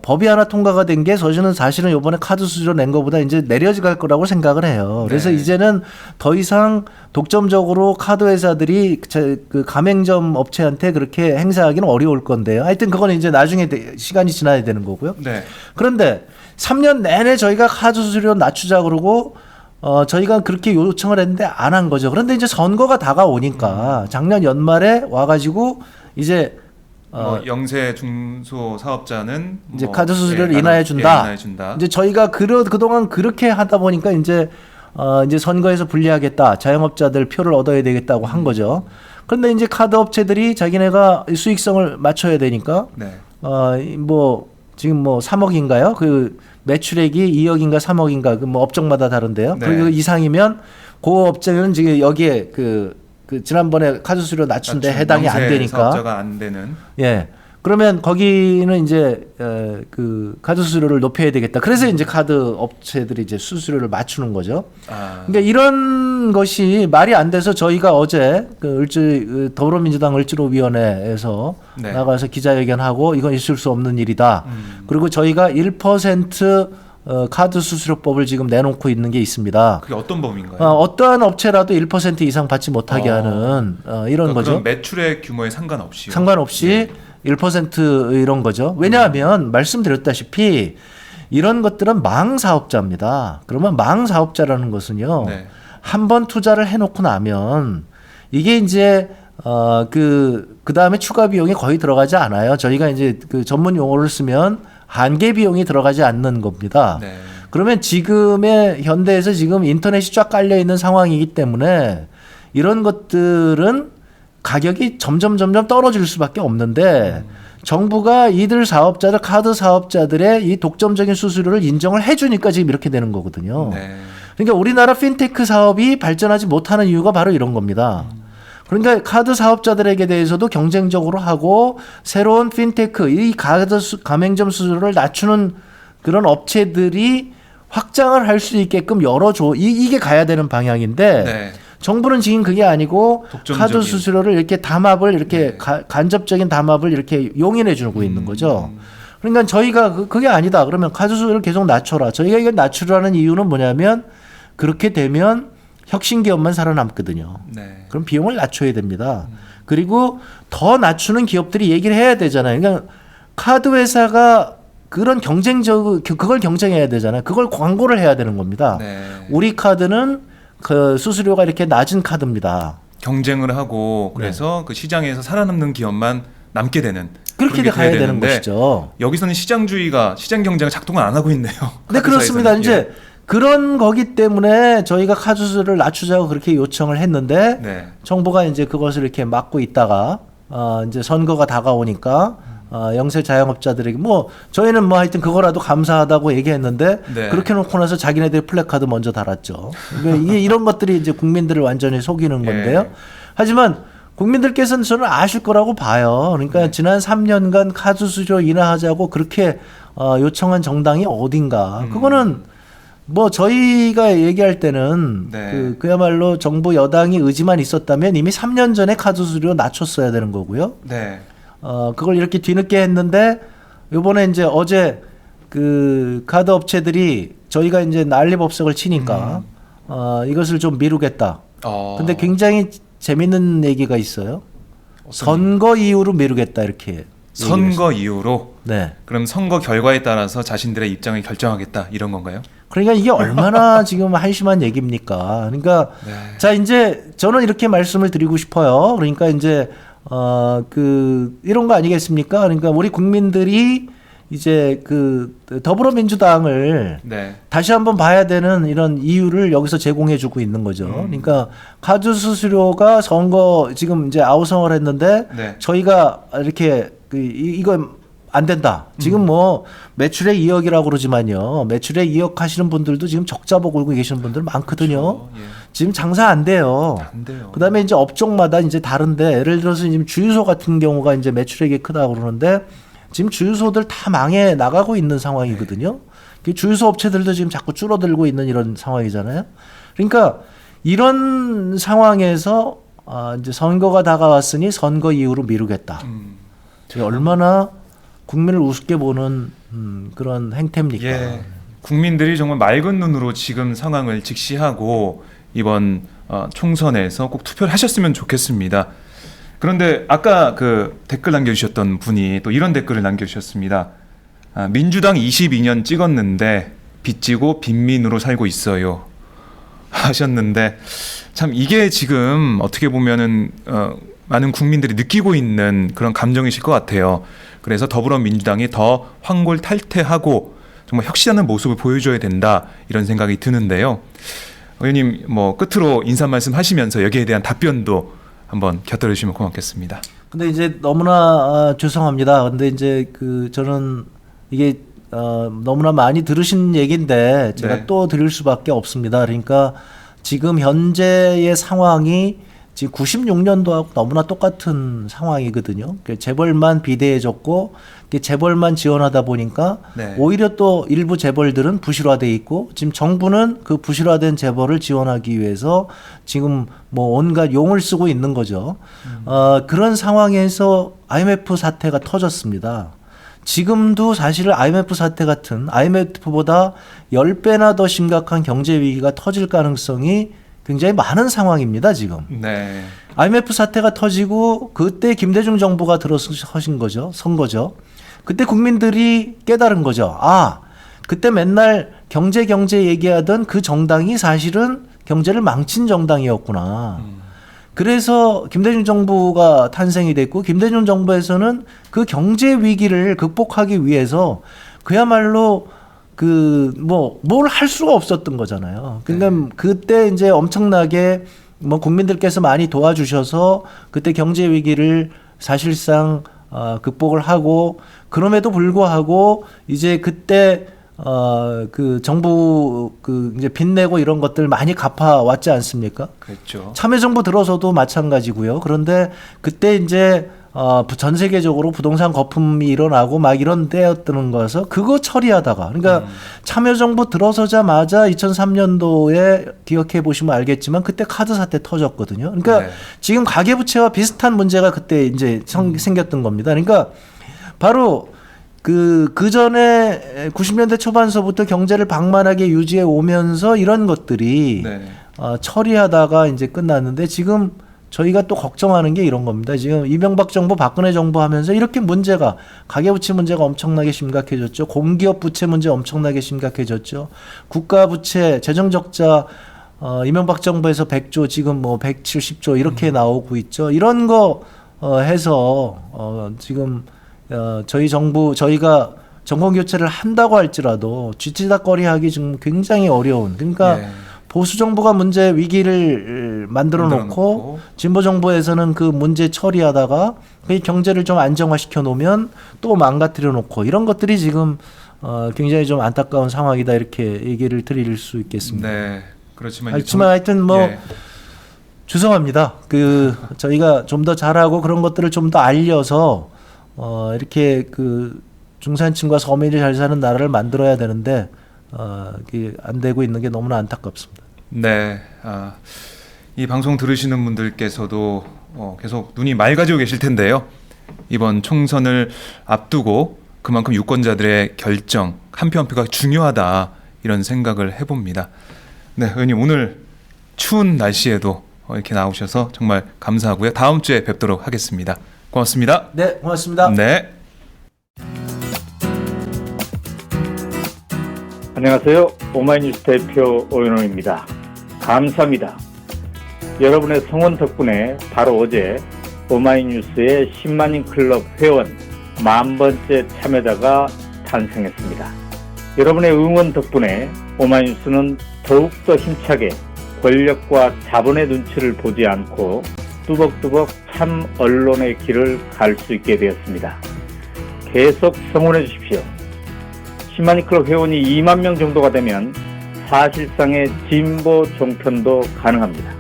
법이 하나 통과가 된 게 사실은 요번에 카드 수수료 낸 것보다 이제 내려갈 거라고 생각을 해요. 그래서 네. 이제는 더 이상 독점적으로 카드 회사들이 그 가맹점 업체한테 그렇게 행사하기는 어려울 건데요. 하여튼 그건 이제 나중에 시간이 지나야 되는 거고요. 네. 그런데 3년 내내 저희가 카드 수수료 낮추자 그러고 저희가 그렇게 요청을 했는데 안 한 거죠. 그런데 이제 선거가 다가오니까 작년 연말에 와가지고 이제 영세 중소 사업자는 이제 카드 수수료를 인하해 준다. 이제 저희가 그동안 그렇게 하다 보니까 이제 선거에서 불리하겠다. 자영업자들 표를 얻어야 되겠다고 한 거죠. 그런데 이제 카드 업체들이 자기네가 수익성을 맞춰야 되니까 네. 지금 3억인가요? 그 매출액이 2억인가 3억인가 그 업종마다 다른데요. 네. 그리고 이상이면 그 업체는 지금 여기에 그 지난번에 카드 수수료 낮춘데 해당이 안 되니까. 사업자가 안 되는. 예. 그러면 거기는 이제 그 카드 수수료를 높여야 되겠다. 그래서 이제 카드 업체들이 이제 수수료를 맞추는 거죠. 그러니까 이런 것이 말이 안 돼서 저희가 어제 더불어민주당 을지로위원회에서 네. 나가서 기자회견하고 이건 있을 수 없는 일이다. 그리고 저희가 1% 카드 수수료법을 지금 내놓고 있는 게 있습니다. 그게 어떤 법인가요? 어떠한 업체라도 1% 이상 받지 못하게 하는 이런 거죠. 그럼 매출의 규모에 상관없이. 상관없이 1% 이런 거죠. 왜냐하면 말씀드렸다시피 이런 것들은 망사업자입니다. 그러면 망사업자라는 것은요. 네. 한번 투자를 해놓고 나면 이게 이제 그 다음에 추가 비용이 거의 들어가지 않아요. 저희가 이제 그 전문 용어를 쓰면 한계 비용이 들어가지 않는 겁니다. 네. 그러면 지금의 현대에서 지금 인터넷이 쫙 깔려 있는 상황이기 때문에 이런 것들은 가격이 점점 떨어질 수밖에 없는데 정부가 이들 사업자들 카드 사업자들의 이 독점적인 수수료를 인정을 해주니까 지금 이렇게 되는 거거든요. 네. 그러니까 우리나라 핀테크 사업이 발전하지 못하는 이유가 바로 이런 겁니다. 그러니까 카드 사업자들에게 대해서도 경쟁적으로 하고 새로운 핀테크, 이 가맹점 수수료를 낮추는 그런 업체들이 확장을 할 수 있게끔 열어줘. 이게 가야 되는 방향인데 네. 정부는 지금 그게 아니고 독점적인. 카드 수수료를 이렇게 담합을 이렇게 네. 간접적인 담합을 이렇게 용인해 주고 있는 거죠. 그러니까 저희가 그게 아니다. 그러면 카드 수수료를 계속 낮춰라. 저희가 이걸 낮추라는 이유는 뭐냐면 그렇게 되면 혁신 기업만 살아남거든요. 네. 그럼 비용을 낮춰야 됩니다. 그리고 더 낮추는 기업들이 얘기를 해야 되잖아요. 그러니까 카드 회사가 그런 그걸 경쟁해야 되잖아요. 그걸 광고를 해야 되는 겁니다. 네. 우리 카드는 그 수수료가 이렇게 낮은 카드입니다. 경쟁을 하고 그래서 그 시장에서 살아남는 기업만 남게 되는 그렇게 그런 게 가야 돼야 되는 되는데 것이죠. 여기서는 시장 경제가 작동을 안 하고 있네요. 네, 그렇습니다. 카드사에서는. 이제 그런 거기 때문에 저희가 카드 수수료를 낮추자고 그렇게 요청을 했는데 네. 정부가 이제 그것을 이렇게 막고 있다가 이제 선거가 다가오니까 영세 자영업자들에게 뭐 저희는 뭐 하여튼 그거라도 감사하다고 얘기했는데 네. 그렇게 놓고 나서 자기네들이 플래카드 먼저 달았죠. 그러니까 이게 이런 것들이 이제 국민들을 완전히 속이는 건데요. 예. 하지만 국민들께서는 저는 아실 거라고 봐요. 그러니까 지난 3년간 카드 수수료 인하하자고 그렇게 요청한 정당이 어딘가. 그거는 뭐 저희가 얘기할 때는 네. 그야말로 정부 여당이 의지만 있었다면 이미 3년 전에 카드 수수료 낮췄어야 되는 거고요. 네. 그걸 이렇게 뒤늦게 했는데 요번에 이제 어제 그 카드 업체들이 저희가 이제 난리법석을 치니까 이것을 좀 미루겠다. 근데 굉장히 재밌는 얘기가 있어요. 선거 이후로 미루겠다 이렇게. 선거 이후로 네. 그럼 선거 결과에 따라서 자신들의 입장을 결정하겠다 이런 건가요? 그러니까 이게 얼마나 지금 한심한 얘기입니까? 그러니까 네. 자 이제 저는 이렇게 말씀을 드리고 싶어요. 그러니까 이제 이런 거 아니겠습니까? 그러니까 우리 국민들이 이제 그 더불어민주당을 네. 다시 한번 봐야 되는 이런 이유를 여기서 제공해주고 있는 거죠. 그러니까 카드 수수료가 선거 지금 이제 아우성을 했는데 네. 저희가 이렇게 이거 안 된다. 지금 뭐 매출액 2억이라고 그러지만요. 매출액 2억 하시는 분들도 지금 적자 보고 계시는 분들 많거든요. 그렇죠. 예. 지금 장사 안 돼요. 안 돼요. 그다음에 이제 업종마다 이제 다른데 예를 들어서 지금 주유소 같은 경우가 이제 매출액이 크다고 그러는데 지금 주유소들 다 망해 나가고 있는 상황이거든요. 그 주유소 업체들도 지금 자꾸 줄어들고 있는 이런 상황이잖아요. 그러니까 이런 상황에서 이제 선거가 다가왔으니 선거 이후로 미루겠다. 저게 얼마나 국민을 우습게 보는 그런 행태입니까? 예. 국민들이 정말 맑은 눈으로 지금 상황을 직시하고 이번 총선에서 꼭 투표를 하셨으면 좋겠습니다. 그런데 아까 그 댓글 남겨주셨던 분이 또 이런 댓글을 남겨주셨습니다. 민주당 22년 찍었는데 빚지고 빈민으로 살고 있어요 하셨는데 참 이게 지금 어떻게 보면은 많은 국민들이 느끼고 있는 그런 감정이실 것 같아요. 그래서 더불어민주당이 더 황골탈퇴하고 정말 혁신하는 모습을 보여줘야 된다 이런 생각이 드는데요. 의원님 뭐 끝으로 인사 말씀하시면서 여기에 대한 답변도 한번 곁들여 주시면 고맙겠습니다. 근데 이제 너무나 죄송합니다. 근데 이제 저는 이게 너무나 많이 들으신 얘기인데 제가 네. 또 드릴 수밖에 없습니다. 그러니까 지금 현재의 상황이 지금 96년도하고 너무나 똑같은 상황이거든요. 재벌만 비대해졌고 재벌만 지원하다 보니까 네. 오히려 또 일부 재벌들은 부실화돼 있고 지금 정부는 그 부실화된 재벌을 지원하기 위해서 지금 뭐 온갖 용을 쓰고 있는 거죠. 그런 상황에서 IMF 사태가 터졌습니다. 지금도 사실 IMF 사태 같은 IMF보다 10배나 더 심각한 경제 위기가 터질 가능성이 굉장히 많은 상황입니다, 지금. 네. IMF 사태가 터지고 그때 김대중 정부가 들어서신 거죠. 선 거죠. 그때 국민들이 깨달은 거죠. 그때 맨날 경제 얘기하던 그 정당이 사실은 경제를 망친 정당이었구나. 그래서 김대중 정부가 탄생이 됐고 김대중 정부에서는 그 경제 위기를 극복하기 위해서 그야말로 뭘 할 수가 없었던 거잖아요. 그러니까 그때 이제 엄청나게 뭐 국민들께서 많이 도와주셔서 그때 경제 위기를 사실상 극복을 하고 그럼에도 불구하고 이제 그때 그 정부 이제 빚내고 이런 것들 많이 갚아왔지 않습니까? 그렇죠. 참여정부 들어서도 마찬가지고요. 그런데 그때 이제 전 세계적으로 부동산 거품이 일어나고 막 이런 때였던 거여서 그거 처리하다가 그러니까 참여정부 들어서자마자 2003년도에 기억해 보시면 알겠지만 그때 카드 사태 터졌거든요. 그러니까 네. 지금 가계부채와 비슷한 문제가 그때 이제 생겼던 겁니다. 그러니까 바로 그 전에 90년대 초반서부터 경제를 방만하게 유지해 오면서 이런 것들이 네. 처리하다가 이제 끝났는데 지금 저희가 또 걱정하는 게 이런 겁니다. 지금 이명박 정부, 박근혜 정부 하면서 이렇게 문제가 가계부채 문제가 엄청나게 심각해졌죠. 공기업 부채 문제 엄청나게 심각해졌죠. 국가 부채, 재정적자 이명박 정부에서 100조 지금 뭐 170조 이렇게 나오고 있죠. 이런 거 해서 지금 저희 정부 저희가 정권 교체를 한다고 할지라도 쥐치다거리하기 지금 굉장히 어려운 그러니까 네. 보수 정부가 문제 위기를 만들어 놓고 진보 정부에서는 그 문제 처리하다가 그 경제를 좀 안정화시켜 놓으면 또 망가뜨려 놓고 이런 것들이 지금 굉장히 좀 안타까운 상황이다 이렇게 얘기를 드릴 수 있겠습니다. 네. 그렇지만 하여튼 뭐 예. 죄송합니다. 저희가 좀 더 잘하고 그런 것들을 좀 더 알려서 이렇게 중산층과 서민이 잘 사는 나라를 만들어야 되는데 이게 안 되고 있는 게 너무나 안타깝습니다. 네, 이 방송 들으시는 분들께서도 계속 눈이 맑아지고 계실 텐데요. 이번 총선을 앞두고 그만큼 유권자들의 결정 한 표 한 표가 중요하다 이런 생각을 해봅니다. 네, 의원님 오늘 추운 날씨에도 이렇게 나오셔서 정말 감사하고요. 다음 주에 뵙도록 하겠습니다. 고맙습니다. 네, 고맙습니다. 네. 안녕하세요. 오마이뉴스 대표 오연호입니다. 감사합니다. 여러분의 성원 덕분에 바로 어제 오마이뉴스의 10만인 클럽 회원 10,000번째 참여자가 탄생했습니다. 여러분의 응원 덕분에 오마이뉴스는 더욱더 힘차게 권력과 자본의 눈치를 보지 않고 뚜벅뚜벅 참 언론의 길을 갈 수 있게 되었습니다. 계속 성원해 주십시오. 10만인 클럽 회원이 2만 명 정도가 되면 사실상의 진보 종편도 가능합니다.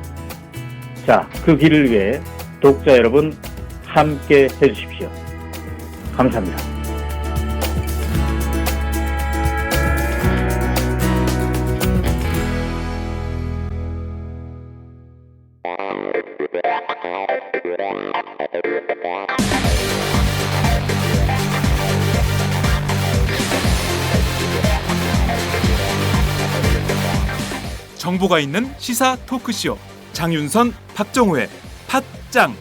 자, 그 길을 위해 독자 여러분 함께 해주십시오. 감사합니다. 정보가 있는 시사 토크쇼 장윤선, 박정호의 팟짱.